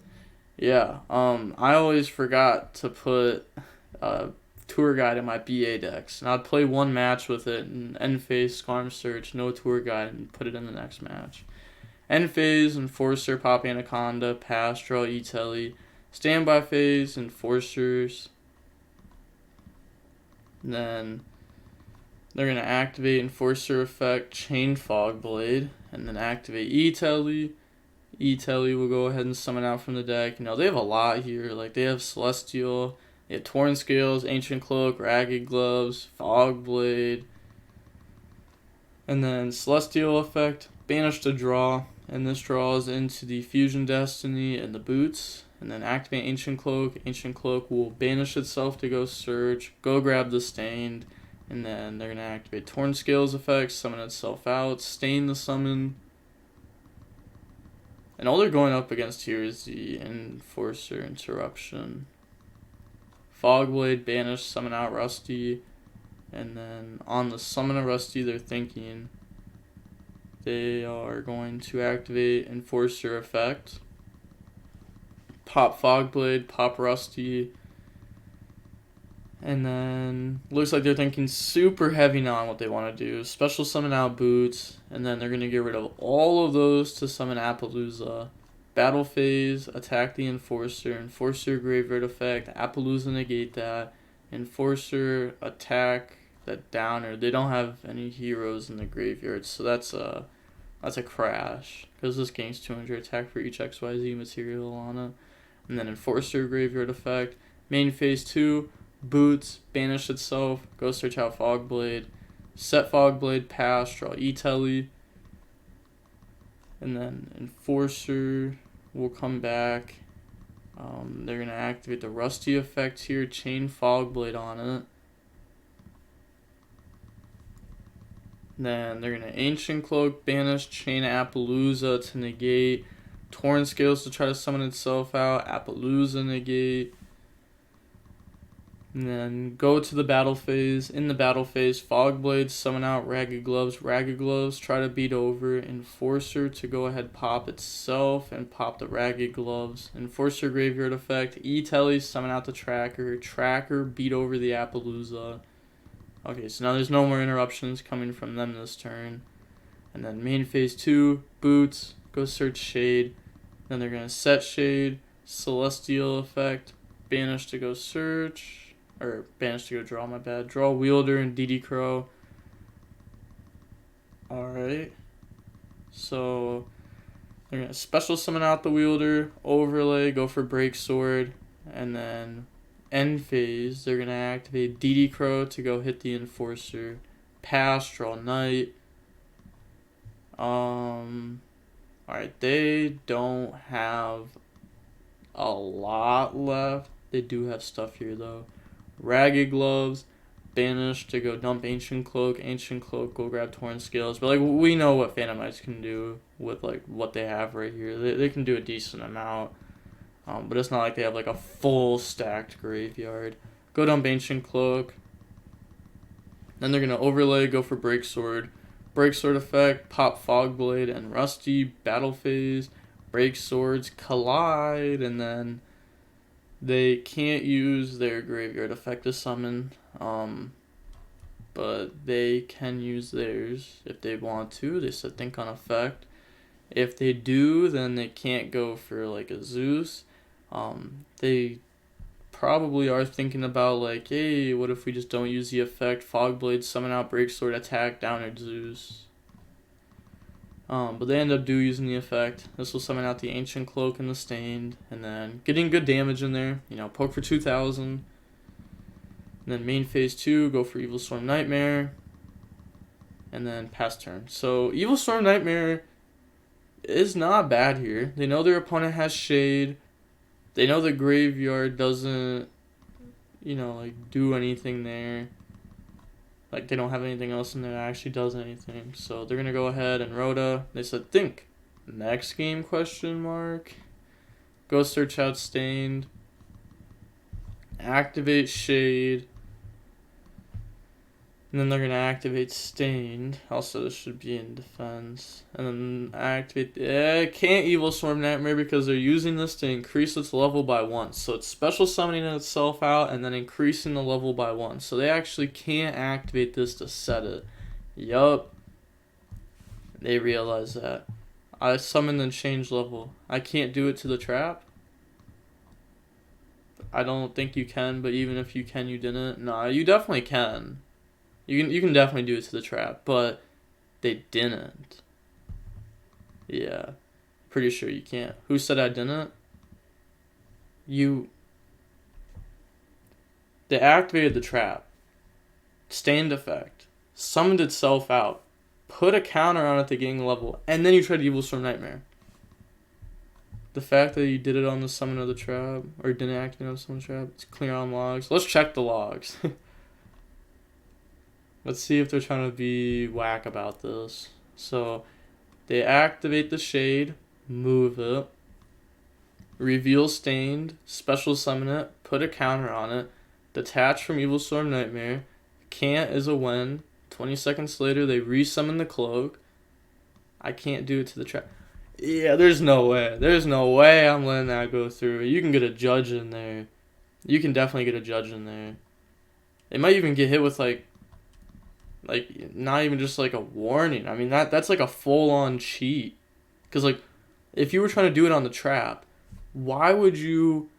Yeah, I always forgot to put Tour Guide in my BA decks. And I'd play one match with it, and end phase, Scarm Search, no Tour Guide, and put it in the next match. End phase, Enforcer, Pop Anaconda, Pass, Draw, E-Telly. Standby phase, Enforcers. And then they're going to activate Enforcer effect, Chain Fog Blade, and then activate E-Telly. E-Telly will go ahead and summon out from the deck. You know, they have a lot here. Like, they have Celestial, they have Torn Scales, Ancient Cloak, Ragged Gloves, Fog Blade. And then Celestial effect, banish the draw. And this draws into the Fusion Destiny and the Boots. And then activate Ancient Cloak. Ancient Cloak will banish itself to go search, go grab the Stained. And then they're going to activate Torn Scales effect, summon itself out, stain the summon. And all they're going up against here is the Enforcer Interruption. Fogblade, banish, summon out Rusty. And then on the summon of Rusty, they're thinking they are going to activate Enforcer effect. Pop Fogblade, pop Rusty. And then looks like they're thinking super heavy now on what they want to do. Special summon out Boots. And then they're going to get rid of all of those to summon Appaloosa. Battle phase, attack the Enforcer. Enforcer graveyard effect. Appaloosa negate that. Enforcer attack that downer. They don't have any heroes in the graveyard, so that's a crash. Because this gains 200 attack for each XYZ material on it. And then Enforcer graveyard effect. Main phase 2. Boots, banish itself, go search out Fogblade, set Fogblade, pass, draw E-Telly, and then Enforcer will come back. They're going to activate the Rusty effect here, chain Fogblade on it. Then they're going to Ancient Cloak, banish, chain Appaloosa to negate, Torn Scales to try to summon itself out, Appaloosa negate. And then go to the battle phase. In the battle phase, Fogblade, summon out Ragged Gloves. Ragged Gloves, try to beat over Enforcer to go ahead pop itself and pop the Ragged Gloves. Enforcer graveyard effect. E-Telly, summon out the Tracker. Tracker, beat over the Appaloosa. Okay, so now there's no more interruptions coming from them this turn. And then main phase 2, Boots, go search Shade. Then they're going to set Shade, Celestial effect, banish to go search. Or banish to go draw, my bad. Draw Wielder and dotKuro. Alright. So they're gonna special summon out the Wielder, overlay, go for Break Sword, and then end phase, they're gonna activate dotKuro to go hit the Enforcer. Pass, draw Knight. Alright, they don't have a lot left. They do have stuff here though. Ragged Gloves, banish to go dump Ancient Cloak, go grab Torn Scales. But, like, we know what Phantom Knights can do with, like, what they have right here. They can do a decent amount. But it's not like they have, like, a full stacked graveyard. Go dump Ancient Cloak. Then they're going to overlay, go for Break Sword. Break Sword effect, pop Fogblade and Rusty, battle phase, Break Swords, collide, and then they can't use their graveyard effect to summon, but they can use theirs if they want to. They said think on effect. If they do, then they can't go for like a Zeus. They probably are thinking about like, hey, what if we just don't use the effect? Fogblade, summon out, Break Sword, attack, downer Zeus. But they end up using the effect. This will summon out the Ancient Cloak and the Stained, and then getting good damage in there. You know, poke for 2,000. And then main phase 2, go for Evil Storm Nightmare, and then pass turn. So Evil Storm Nightmare is not bad here. They know their opponent has Shade. They know the graveyard doesn't, you know, like do anything there. Like, they don't have anything else in there that actually does anything. So they're going to go ahead and Rhoda. They said, think. Next game, question mark. Go search out Stained. Activate Shade. And then they're going to activate Stained. Also, this should be in defense. And then activate... can't Evil Storm Nightmare because they're using this to increase its level by 1. So it's special summoning itself out and then increasing the level by 1. So they actually can't activate this to set it. Yup. They realize that. I summoned and changed level. I can't do it to the trap. I don't think you can, but even if you can, you didn't. Nah, you definitely can. You can definitely do it to the trap, but they didn't. Yeah. Pretty sure you can't. Who said I didn't? You. They activated the trap. Stained effect. Summoned itself out. Put a counter on it to gain level. And then you tried Evil Storm Nightmare. The fact that you did it on the summon of the trap, or didn't activate on the summon trap, it's clear on logs. Let's check the logs. Let's see if they're trying to be whack about this. So, they activate the Shade, move it, reveal Stained, special summon it, put a counter on it, detach from Evil Storm Nightmare, can't is a when, 20 seconds later they resummon the cloak. I can't do it to the trap. Yeah, there's no way. There's no way I'm letting that go through. You can get a judge in there. You can definitely get a judge in there. They might even get hit with like not even just like a warning. I mean that's like a full-on cheat. Cause like if you were trying to do it on the trap, why would you?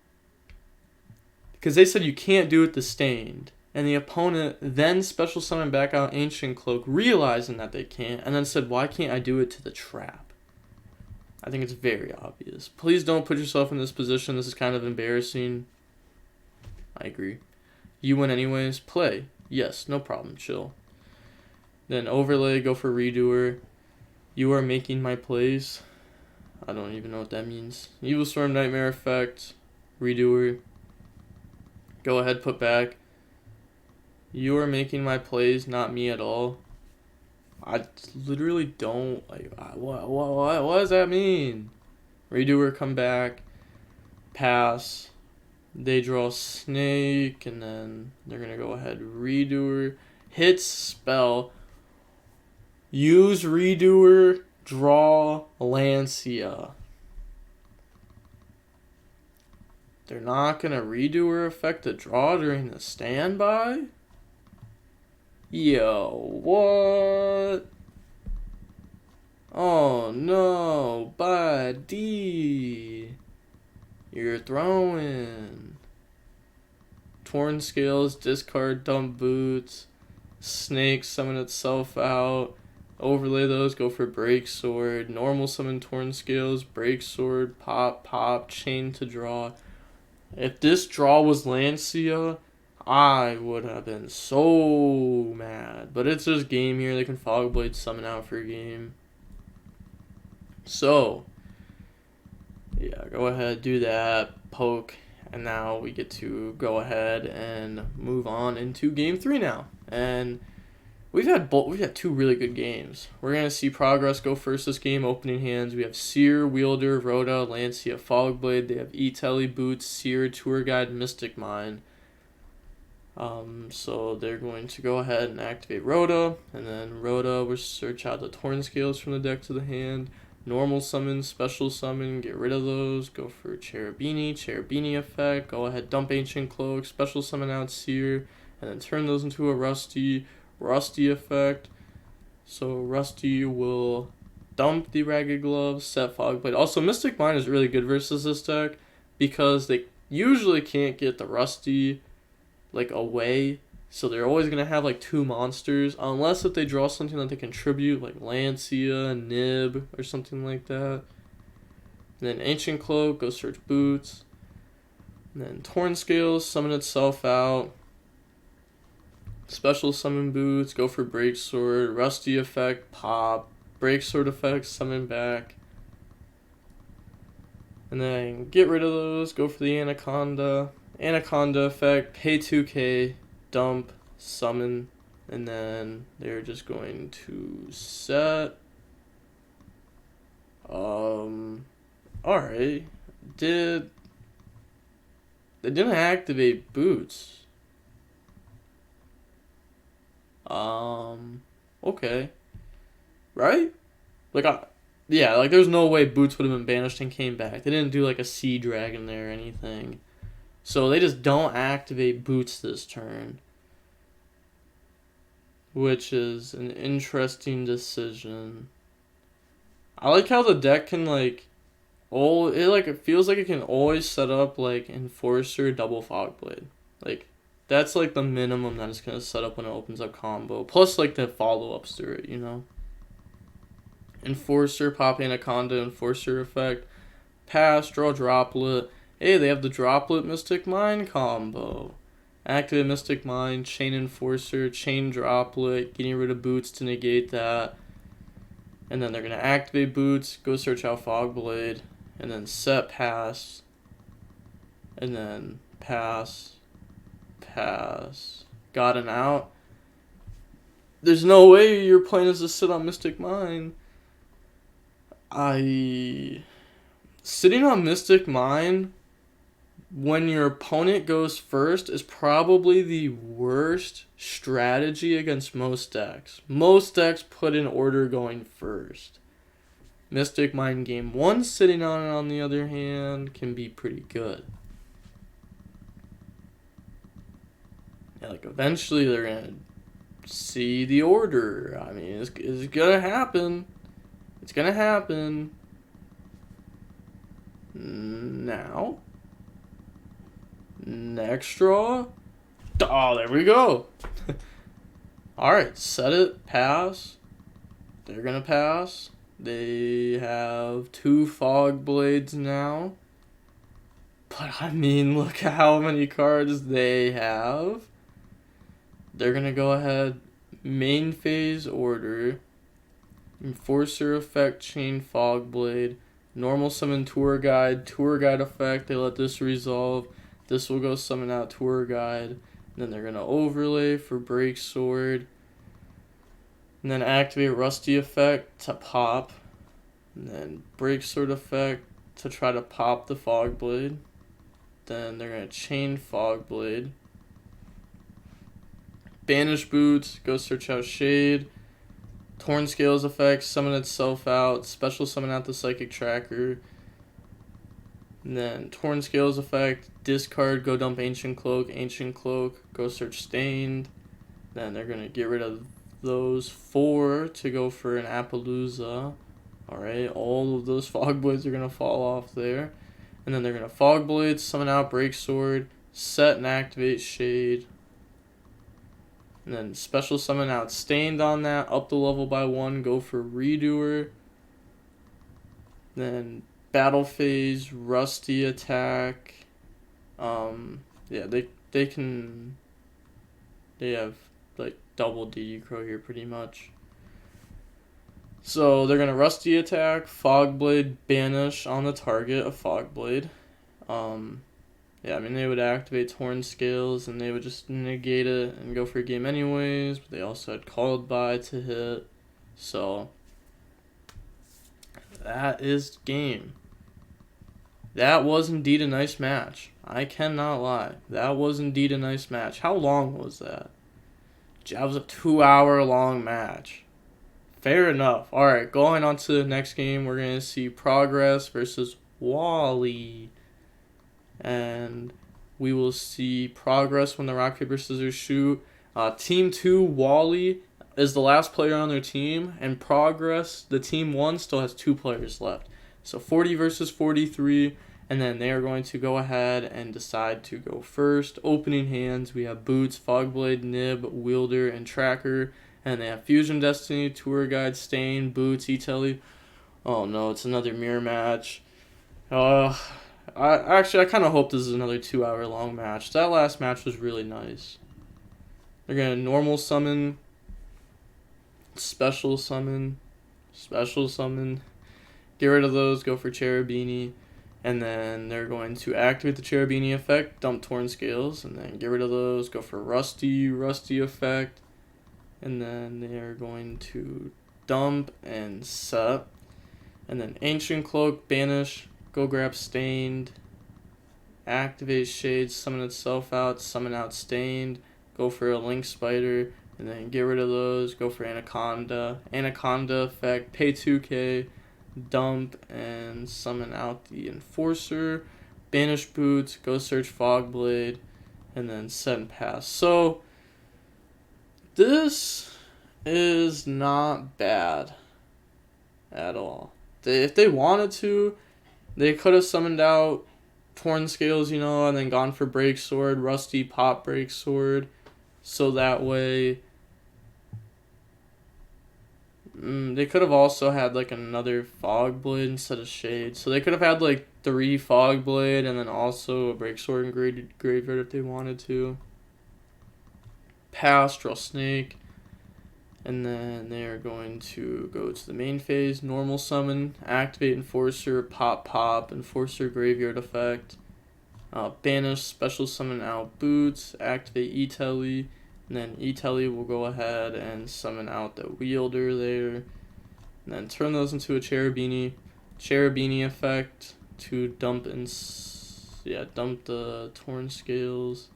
Because they said you can't do it to Stained, and the opponent then special summoned back out Ancient Cloak, realizing that they can't, and then said, why can't I do it to the trap? I think it's very obvious. Please don't put yourself in this position. This is kind of embarrassing. I agree. You win anyways. Play. Yes, no problem. Chill. Then overlay, go for redoer. You are making my plays. I don't even know what that means. Evil Storm Nightmare effect. Redoer. Go ahead, put back. You are making my plays, not me at all. I literally don't like. What does that mean? Redoer, come back. Pass. They draw Snake, and then they're gonna go ahead. Redoer. Hit spell. Use Redoer, draw Lancia. They're not going to Redoer affect a draw during the standby? Yo, what? Oh no, buddy. You're throwing. Torn Scales, discard, dump boots. Snake, summon itself out. Overlay those, go for Break Sword. Normal summon Torn Scales, Break Sword, pop, chain to draw. If this draw was Lancia, I would have been so mad. But it's just game here. They can Fog Blade summon out for a game. So, yeah, go ahead, do that, poke. And now we get to go ahead and move on into game 3 now. And we've had two really good games. We're going to see Progress go first this game, opening hands. We have Seer, Wielder, Rhoda, Lancia, Fogblade. They have E-Telly, Boots, Seer, Tour Guide, Mystic Mine. So they're going to go ahead and activate Rhoda. And then Rhoda will search out the Torn Scales from the deck to the hand. Normal summon, special summon, get rid of those. Go for Cherubini effect. Go ahead, dump Ancient Cloak, special summon out Seer. And then turn those into a Rusty effect. So Rusty will dump the Ragged Gloves, set Fogblade. Also, Mystic Mine is really good versus this deck because they usually can't get the Rusty like away. So they're always going to have like 2 monsters unless if they draw something that they contribute like Lancia, Nib, or something like that. And then Ancient Cloak, go search Boots. And then Torn Scales, summon itself out. Special summon Boots, go for Break Sword, Rusty effect, pop, Break Sword effect, summon back. And then get rid of those, go for the Anaconda effect, pay 2k, dump, summon, And then they're just going to set. Alright. They didn't activate boots. Okay. Right? Like, yeah, like there's no way boots would have been banished and came back. They didn't do like a sea dragon there or anything. So they just don't activate boots this turn. Which is an interesting decision. I like how the deck can like it feels like it can always set up like Enforcer double Fogblade. Like that's like the minimum that it's gonna set up when it opens up combo. Plus like the follow-ups to it, you know. Enforcer, pop Anaconda, Enforcer effect. Pass, draw Droplet. Hey, they have the Droplet Mystic Mine combo. Activate Mystic Mine, Chain Enforcer, Chain Droplet, getting rid of boots to negate that. And then they're going to activate boots, go search out Fogblade, and then set pass. And then pass. Got an out. There's no way your plan is to sit on Mystic Mine. Sitting on Mystic Mine when your opponent goes first is probably the worst strategy against most decks. Most decks put in order going first. Mystic Mine game 1 sitting on the other hand, can be pretty good. Yeah, like eventually they're going to see the order. I mean, it's going to happen. It's going to happen. Now. Next draw. Oh, there we go. Alright, set it, pass. They're gonna pass. They have 2 Fog Blades now. But I mean, look at how many cards they have. They're gonna go ahead, main phase order. Enforcer effect, chain Fog Blade. Normal summon Tour Guide effect, they let this resolve. This will go summon out Tour Guide. And then they're going to overlay for Break Sword. And then activate Rusty effect to pop. And then Break Sword effect to try to pop the Fog Blade. Then they're going to chain Fog Blade. Banish Boots, go search out Shade. Torn Scales effect, summon itself out. Special summon out the Psychic Tracker. And then Torn Scales effect, discard, go dump Ancient Cloak, go search Stained. Then they're going to get rid of those 4 to go for an Appaloosa. Alright, all of those Fog Blades are going to fall off there. And then they're going to Fog Blade, summon out Break Sword, set and activate Shade. And then special summon out Stained on that, up the level by 1, go for Redoer. Then battle phase, Rusty attack. Yeah, they have like double dotKuro here pretty much. So they're gonna Rusty attack, Fogblade, banish on the target of Fogblade. Yeah, I mean they would activate Torn Scales and they would just negate it and go for a game anyways. But they also had Called By to hit. So that is game. That was indeed a nice match. I cannot lie. That was indeed a nice match. How long was that? That was a 2-hour long match. Fair enough. Alright, going on to the next game, we're going to see Progress versus Wally. And we will see Progress win the rock, paper, scissors, shoot. Team 2, Wally, is the last player on their team. And Progress, the team 1, still has 2 players left. So 40 versus 43, and then they are going to go ahead and decide to go first. Opening hands, we have Boots, Fogblade, Nib, Wielder, and Tracker. And they have Fusion Destiny, Tour Guide, Stain, Boots, E-Telly. Oh no, it's another mirror match. I kind of hope this is another 2-hour long match. That last match was really nice. They're going to normal summon, special summon. Get rid of those, go for Cherubini, and then they're going to activate the Cherubini effect, dump Torn Scales, and then get rid of those, go for Rusty effect, and then they are going to dump and set, and then Ancient Cloak, banish, go grab Stained, activate Shade, summon itself out, summon out Stained, go for a Link Spider, and then get rid of those, go for Anaconda, Anaconda effect, pay 2k, dump, and summon out the Enforcer, banish Boots, go search Fogblade, and then set and pass. So, this is not bad at all. If they wanted to, they could have summoned out Torn Scales, you know, and then gone for Break Sword, Rusty Pop Break Sword, so that way they could have also had like another Fog Blade instead of Shade. So they could have had like 3 Fog Blade and then also a Break Sword and Graveyard if they wanted to. Pass, draw Snake, and then they are going to go to the main phase, normal summon, activate Enforcer, pop, Enforcer Graveyard effect, banish, special summon out Boots, activate E-Telly, and then E-Telly will go ahead and summon out the Wielder there, and then turn those into a Cherubini effect to dump dump the Torn Scales.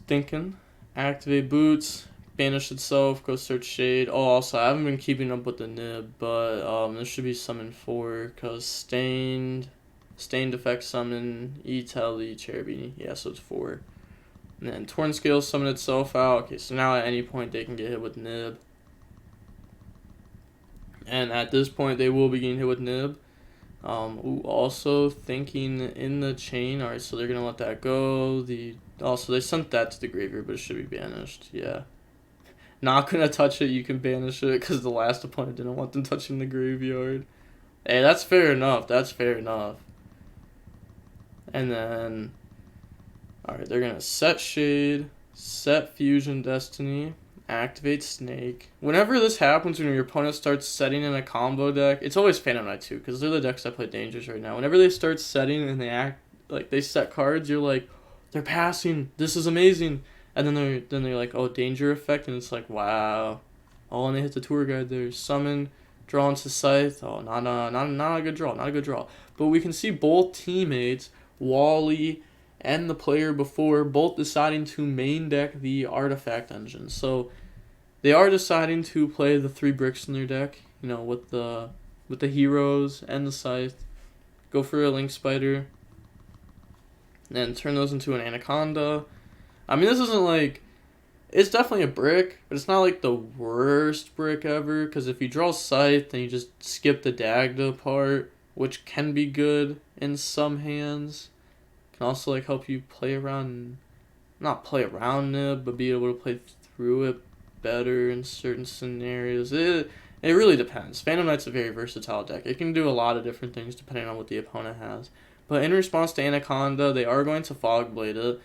Thinking, activate Boots, banish itself, go search Shade. Oh, also, I haven't been keeping up with the nib, but this should be summon 4, because Stained effect summon, E-Telly, Cherubini. Yeah, so it's 4. And then Torn Scales summon itself out. Okay, so now at any point they can get hit with nib. And at this point they will be getting hit with nib. Also thinking in the chain. Alright, so they're going to let that go. Also, they sent that to the graveyard, but it should be banished. Yeah. Not going to touch it. You can banish it because the last opponent didn't want them touching the graveyard. Hey, that's fair enough. That's fair enough. And then, alright, they're going to set Shade, set Fusion Destiny, activate Snake. Whenever this happens, when your opponent starts setting in a combo deck, it's always Phantom Knight too, because they're the decks that play Dangers right now. Whenever they start setting and they set cards, you're like, they're passing, this is amazing. And then they're like, oh, Danger effect, and it's like, wow. Oh, and they hit the tour guide there. Summon, draw into Scythe. Oh, not a good draw, not a good draw. But we can see both teammates, Wally and the player before, both deciding to main deck the Artifact Engine. So they are deciding to play the 3 bricks in their deck, you know, with the heroes and the Scythe. Go for a Link Spider, and turn those into an Anaconda. I mean, this isn't like, it's definitely a brick, but it's not like the worst brick ever, because if you draw Scythe, then you just skip the Dagda part, which can be good in some hands. Can also like help you play around, not play around Nib, but be able to play through it better in certain scenarios. It really depends. Phantom Knight's a very versatile deck. It can do a lot of different things depending on what the opponent has. But in response to Anaconda, they are going to Fogblade it.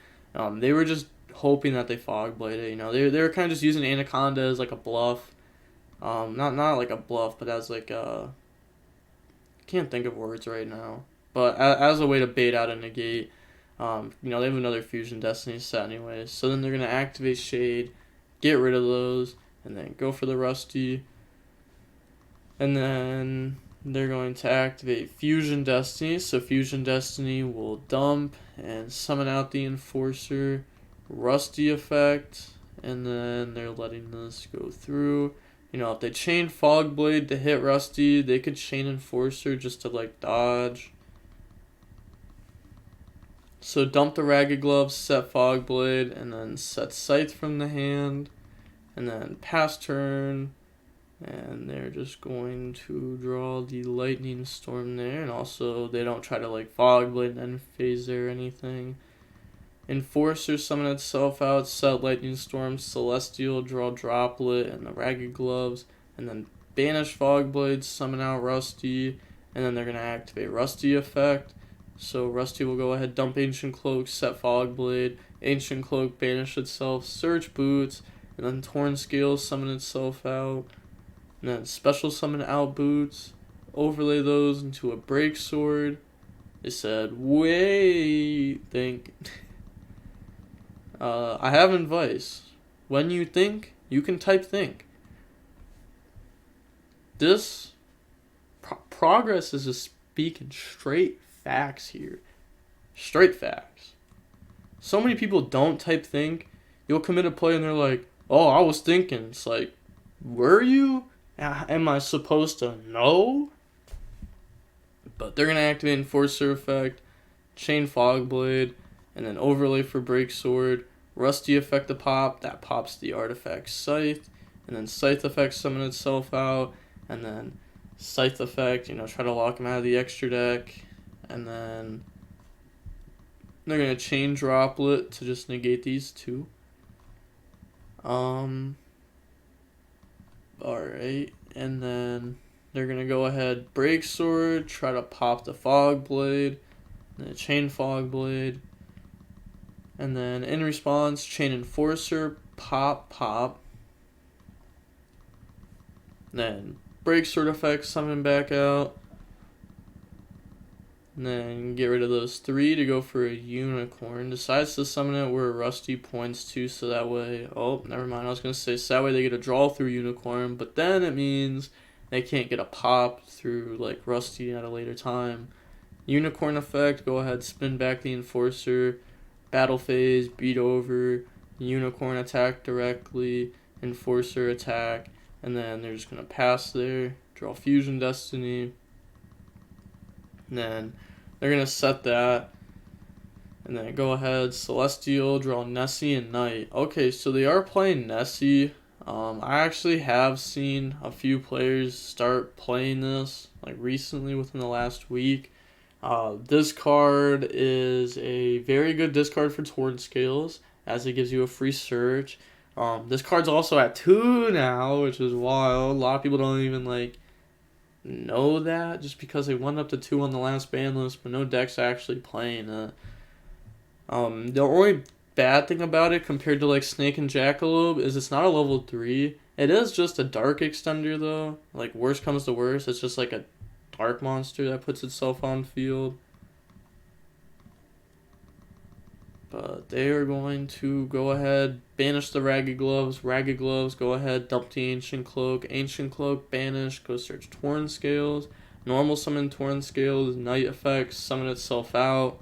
They were just hoping that they Fogblade it. You know, they were kind of just using Anaconda as like a bluff. Not like a bluff, but as like a, I can't think of words right now. But as a way to bait out a negate. You know, they have another Fusion Destiny set anyways. So then they're going to activate Shade, get rid of those, and then go for the Rusty. And then they're going to activate Fusion Destiny. So Fusion Destiny will dump and summon out the Enforcer, Rusty effect, and then they're letting this go through. You know, if they chain Fogblade to hit Rusty, they could chain Enforcer just to like dodge. So dump the Ragged Gloves, set Fogblade, and then set Scythe from the hand, and then pass turn, and they're just going to draw the Lightning Storm there, and also they don't try to like Fogblade and end phase there or anything. Enforcer summon itself out, set Lightning Storm, Celestial, draw Droplet, and the Ragged Gloves, and then banish Fogblade, summon out Rusty, and then they're going to activate Rusty effect. So Rusty will go ahead, dump Ancient Cloak, set Fogblade, Ancient Cloak, banish itself, search Boots, and then Torn Scales, summon itself out, and then special summon out Boots, overlay those into a Break Sword. They said, wait, think. I have Advice. when you think, you can type think. This progress is just speaking straight facts here. Straight facts. So many people don't type think. You'll commit a play and they're like, oh, I was thinking. It's like, were you? Am I supposed to know? But they're going to activate Enforcer effect, Chain Fogblade, and then Overlay for Break Sword, Rusty effect to pop, that pops the artifact Scythe, and then Scythe effect summon itself out, and then Scythe effect, try to lock him out of the extra deck, and then they're going to Chain Droplet to just negate these two. Alright, and then they're going to go ahead, Break Sword, try to pop the Fogblade, then Chain Fogblade, and then in response, Chain Enforcer, pop. Then Break Sword effect, summon back out. And then get rid of those 3 to go for a Unicorn. Decides to summon it where Rusty points to, so that way... Oh, never mind. I was going to say, so that way they get a draw through Unicorn, but then it means they can't get a pop through, like, Rusty at a later time. Unicorn effect, go ahead, spin back the Enforcer. Battle phase, beat over, Unicorn attack directly, Enforcer attack, and then they're just going to pass there, draw Fusion Destiny, and then they're going to set that, and then go ahead, Celestial, draw Nessie and Knight. Okay, so they are playing Nessie. I actually have seen a few players start playing this, like recently within the last week. This card is a very good discard for Torn Scales, as it gives you a free search. This card's also at 2 now, which is wild. A lot of people don't even know that, just because they went up to 2 on the last ban list, but no deck's actually playing it. The only bad thing about it compared to Snake and Jackalope is it's not a level 3. It is just a dark extender though. Worst comes to worst, it's just a dark monster that puts itself on field. But they are going to go ahead, banish the Ragged Gloves, go ahead, dump the Ancient Cloak, banish, go search Torn Scales, normal summon Torn Scales, Night effects, summon itself out.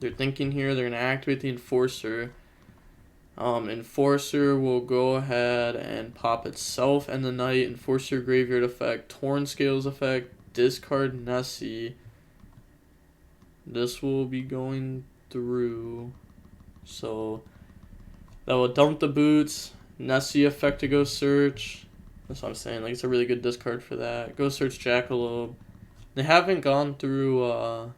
They're thinking here, they're going to activate the Enforcer. Enforcer will go ahead and pop itself and the Knight, Enforcer Graveyard effect, Torn Scales effect, discard Nessie. This will be going through, so that will dump the boots, Nessie effect to go search. That's what I'm saying, it's a really good discard for that. Go search Jackalope. They haven't gone through, oh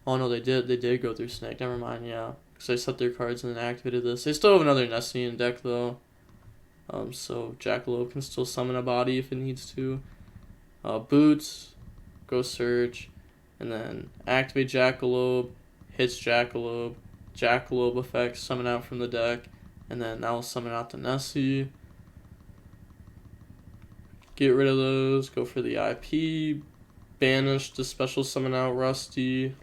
no, they did go through Snake, never mind, yeah. Because they set their cards and then activated this. They still have another Nessie in deck though. So Jackalope can still summon a body if it needs to. Boots, go search, and then activate Jackalope, hits Jackalope, Jackalope effect, summon out from the deck, and then that will summon out the Nessie. Get rid of those, go for the IP, banish the special summon out Rusty,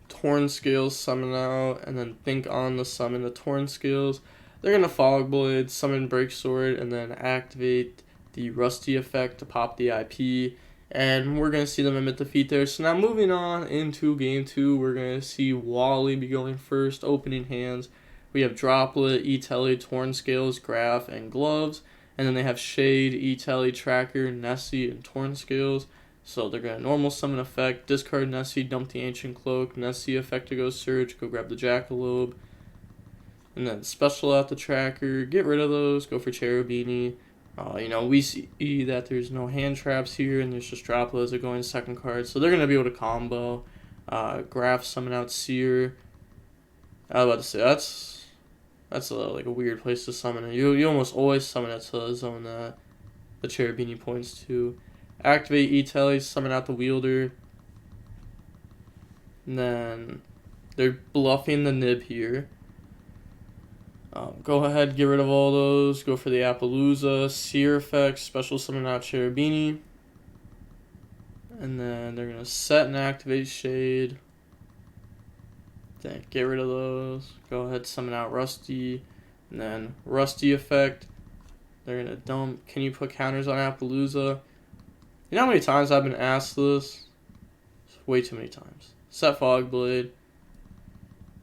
Torn Scales summon out, and then think on the summon the Torn Scales. They're going to Fogblade, summon Break Sword, and then activate the Rusty effect to pop the IP. And we're going to see them emit defeat there. So now moving on into Game 2, we're going to see Wally be going first, opening hands. We have Droplet, E-Telly, Torn Scales, Graph, and Gloves. And then they have Shade, E-Telly, Tracker, Nessie, and Torn Scales. So they're going to normal summon effect, discard Nessie, dump the Ancient Cloak, Nessie effect to go search, go grab the Jackalope, and then special out the Tracker, get rid of those, go for Cherubini. We see that there's no hand traps here, and there's just Droplets that go in second card, so they're going to be able to combo. Graph, summon out Seer. I was about to say, that's a weird place to summon it. You almost always summon it to the zone that the Cherubini points to. Activate E-Telly, summon out the Wielder. And then they're bluffing the Nib here. Go ahead, get rid of all those. Go for the Appaloosa, Seer effects, special summon out Cherubini. And then they're going to set and activate Shade. Then get rid of those. Go ahead, summon out Rusty. And then Rusty effect, they're gonna dump. Can you put counters on Appaloosa? You know how many times I've been asked this? Way too many times. Set Fogblade.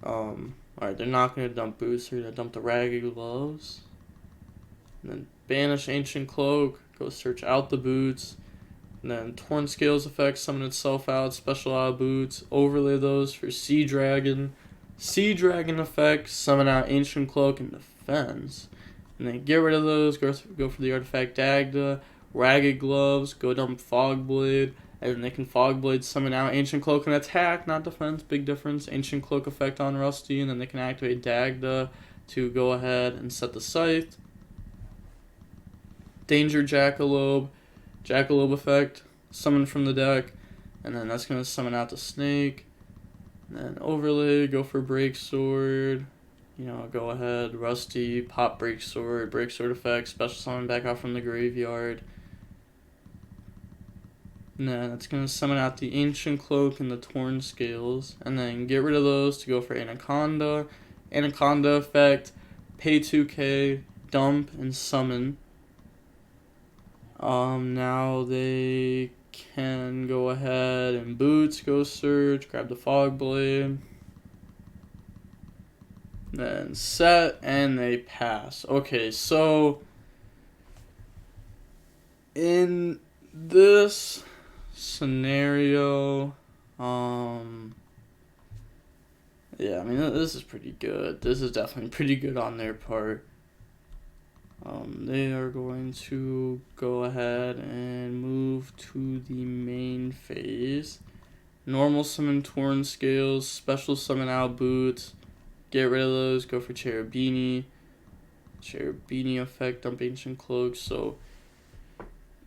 Alright, they're not gonna dump boots, they're gonna dump the Ragged Gloves. And then banish Ancient Cloak, go search out the boots. And then Torn Scales effect, summon itself out, special out boots, overlay those for Sea Dragon. Sea Dragon effect, summon out Ancient Cloak and defense. And then get rid of those, go for the artifact Dagda, Ragged Gloves, go dump Fogblade, and then they can Fogblade summon out Ancient Cloak and attack, not defense, big difference. Ancient Cloak effect on Rusty, and then they can activate Dagda to go ahead and set the Scythe. Danger Jackalope, Jackalope effect, summon from the deck, and then that's going to summon out the Snake. And then overlay, go for Breaksword, you know, go ahead, Rusty, pop Breaksword effect, special summon back out from the graveyard. And then it's going to summon out the Ancient Cloak and the Torn Scales, and then get rid of those to go for Anaconda. Anaconda effect, pay 2k, dump, and summon. Now they can go ahead and boots, go search, grab the Fogblade, then set, and they pass. Okay, so in this scenario, yeah, I mean, this is pretty good. This is definitely pretty good on their part. They are going to go ahead and move to the main phase. Normal summon Torn Scales, special summon out boots, get rid of those, go for Cherubini. Cherubini effect, dump Ancient Cloak. So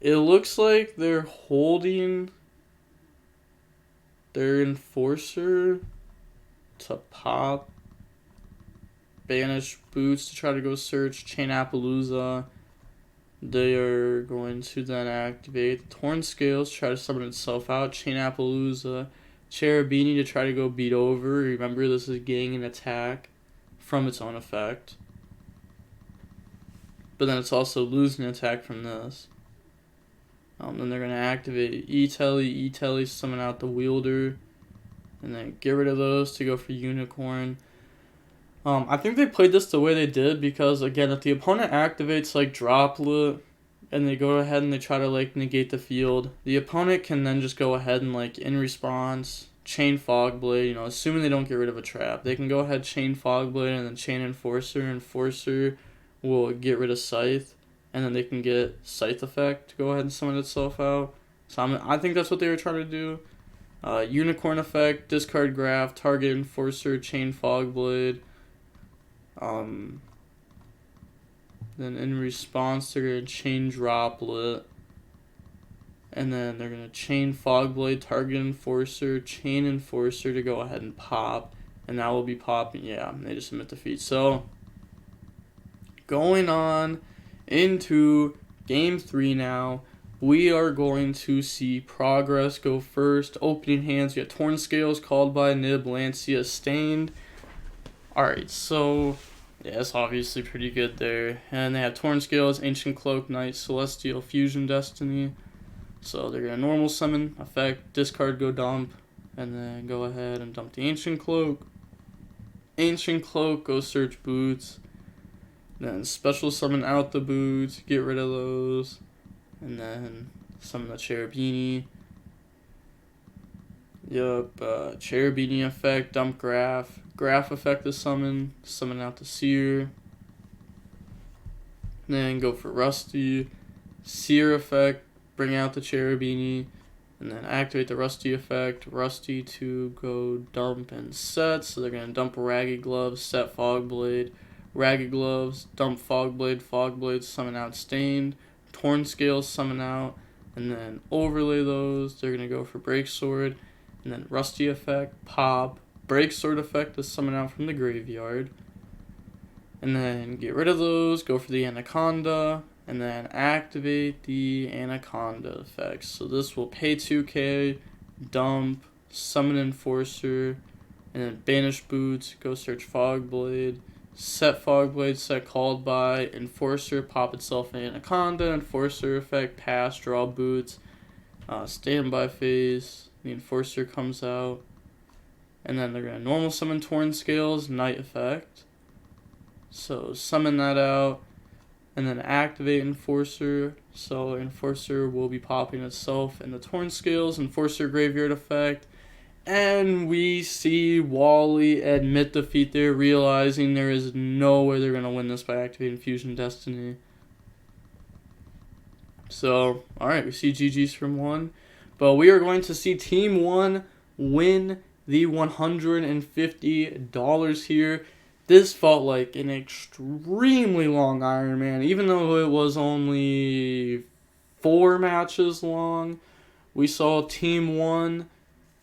it looks like they're holding their Enforcer to pop. Banish boots to try to go search Chain Appaloosa. They are going to then activate the Torn Scales, try to summon itself out, Chain Appaloosa, Cherubini to try to go beat over. Remember, this is getting an attack from its own effect. But then it's also losing an attack from this. Then they're going to activate E-Telly, summon out the Wielder, and then get rid of those to go for Unicorn. I think they played this the way they did because, again, if the opponent activates, like, Droplet, and they go ahead and they try to, like, negate the field, the opponent can then just go ahead and, like, in response, chain Fogblade, you know, assuming they don't get rid of a trap. They can go ahead, chain Fogblade, and then chain Enforcer. Enforcer will get rid of Scythe, and then they can get Scythe effect to go ahead and summon itself out. So I think that's what they were trying to do. Unicorn effect, discard Graph, target Enforcer, chain Fogblade. Then in response, they're going to chain Droplet. And then they're going to chain Fogblade, target Enforcer, chain Enforcer to go ahead and pop. And that will be popping. Yeah, they just submit defeat. So, going on into Game 3 now. We are going to see Progress go first. Opening hands, we got Torn Scales, Called by Nib, Lancia, Stained. Alright, so yeah, it's obviously pretty good there. And they have Torn Scales, Ancient Cloak, Knight, Celestial, Fusion Destiny. So they're going to normal summon, effect, discard, go dump, and then go ahead and dump the Ancient Cloak. Ancient Cloak, go search boots. Then special summon out the boots, get rid of those. And then summon the Cherubini. Cherubini effect, dump Graph. Graph effect is summon out the Seer. Then go for Rusty. Seer effect, bring out the Cherubini. And then activate the Rusty effect. Rusty to go dump and set. So they're going to dump Ragged Gloves, set Fogblade. Ragged Gloves, dump Fogblade. Fogblade, summon out Stained. Torn Scales, summon out. And then overlay those. They're going to go for Breaksword. And then Rusty effect, pop. Breaksword effect is summon out from the graveyard. And then get rid of those. Go for the Anaconda. And then activate the Anaconda effects. So this will pay 2k, dump, summon Enforcer, and then banish boots, go search Fogblade, set Fog Blade, set Called By, Enforcer, pop itself in Anaconda, Enforcer effect, pass, draw boots, standby phase, the Enforcer comes out, and then they're going to normal summon Torn Scales, Night effect. So summon that out, and then activate Enforcer. So Enforcer will be popping itself in the Torn Scales, Enforcer Graveyard effect. And we see Wally admit defeat there, realizing there is no way they're going to win this by activating Fusion Destiny. So, alright, we see GG's from 1. But we are going to see Team 1 win the $150 here. This felt like an extremely long Iron Man, even though it was only 4 matches long. We saw Team 1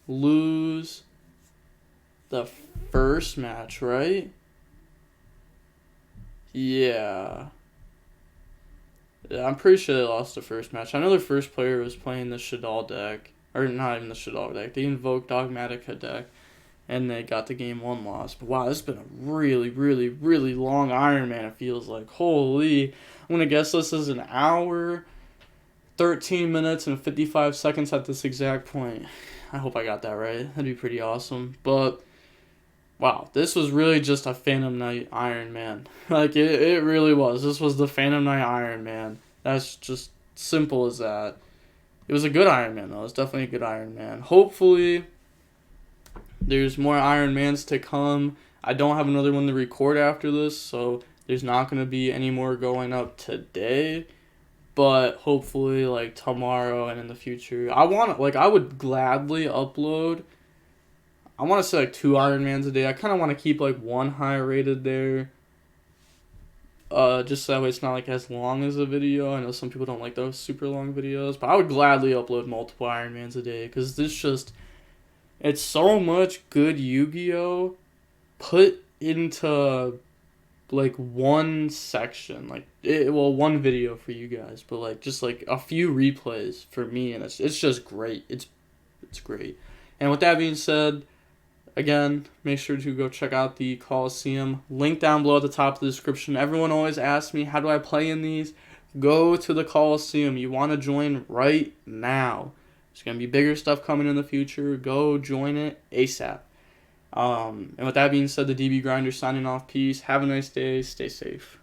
lose the first match, right? Yeah. I'm pretty sure they lost the first match. I know the first player was playing the Shaddoll deck. Or not even the Shaddoll deck. The Invoked Dogmatika deck. And they got the game 1 loss. But wow, this has been a really, really, really long Iron Man, it feels like. Holy. I'm going to guess this is an hour, 13 minutes, and 55 seconds at this exact point. I hope I got that right. That'd be pretty awesome. But, wow, this was really just a Phantom Knight Iron Man. Like, it really was. This was the Phantom Knight Iron Man. That's just simple as that. It was a good Iron Man, though. It was definitely a good Iron Man. Hopefully, there's more Iron Mans to come. I don't have another one to record after this, so there's not going to be any more going up today. But hopefully, like, tomorrow and in the future, I would gladly upload. I want to say, like, 2 Iron Mans a day. I kind of want to keep, like, 1 high rated there. Just so that way it's not, like, as long as a video. I know some people don't like those super long videos. But I would gladly upload multiple Iron Mans a day. Because this just, it's so much good Yu-Gi-Oh! Put into, like, one section, like, one video for you guys, but, like, just, like, a few replays for me, and it's just great. It's great. And with that being said, again, make sure to go check out the Coliseum. Link down below at the top of the description. Everyone always asks me, how do I play in these? Go to the Coliseum. You want to join right now. There's going to be bigger stuff coming in the future. Go join it ASAP. And with that being said, the DB Grinder signing off. Peace. Have a nice day. Stay safe.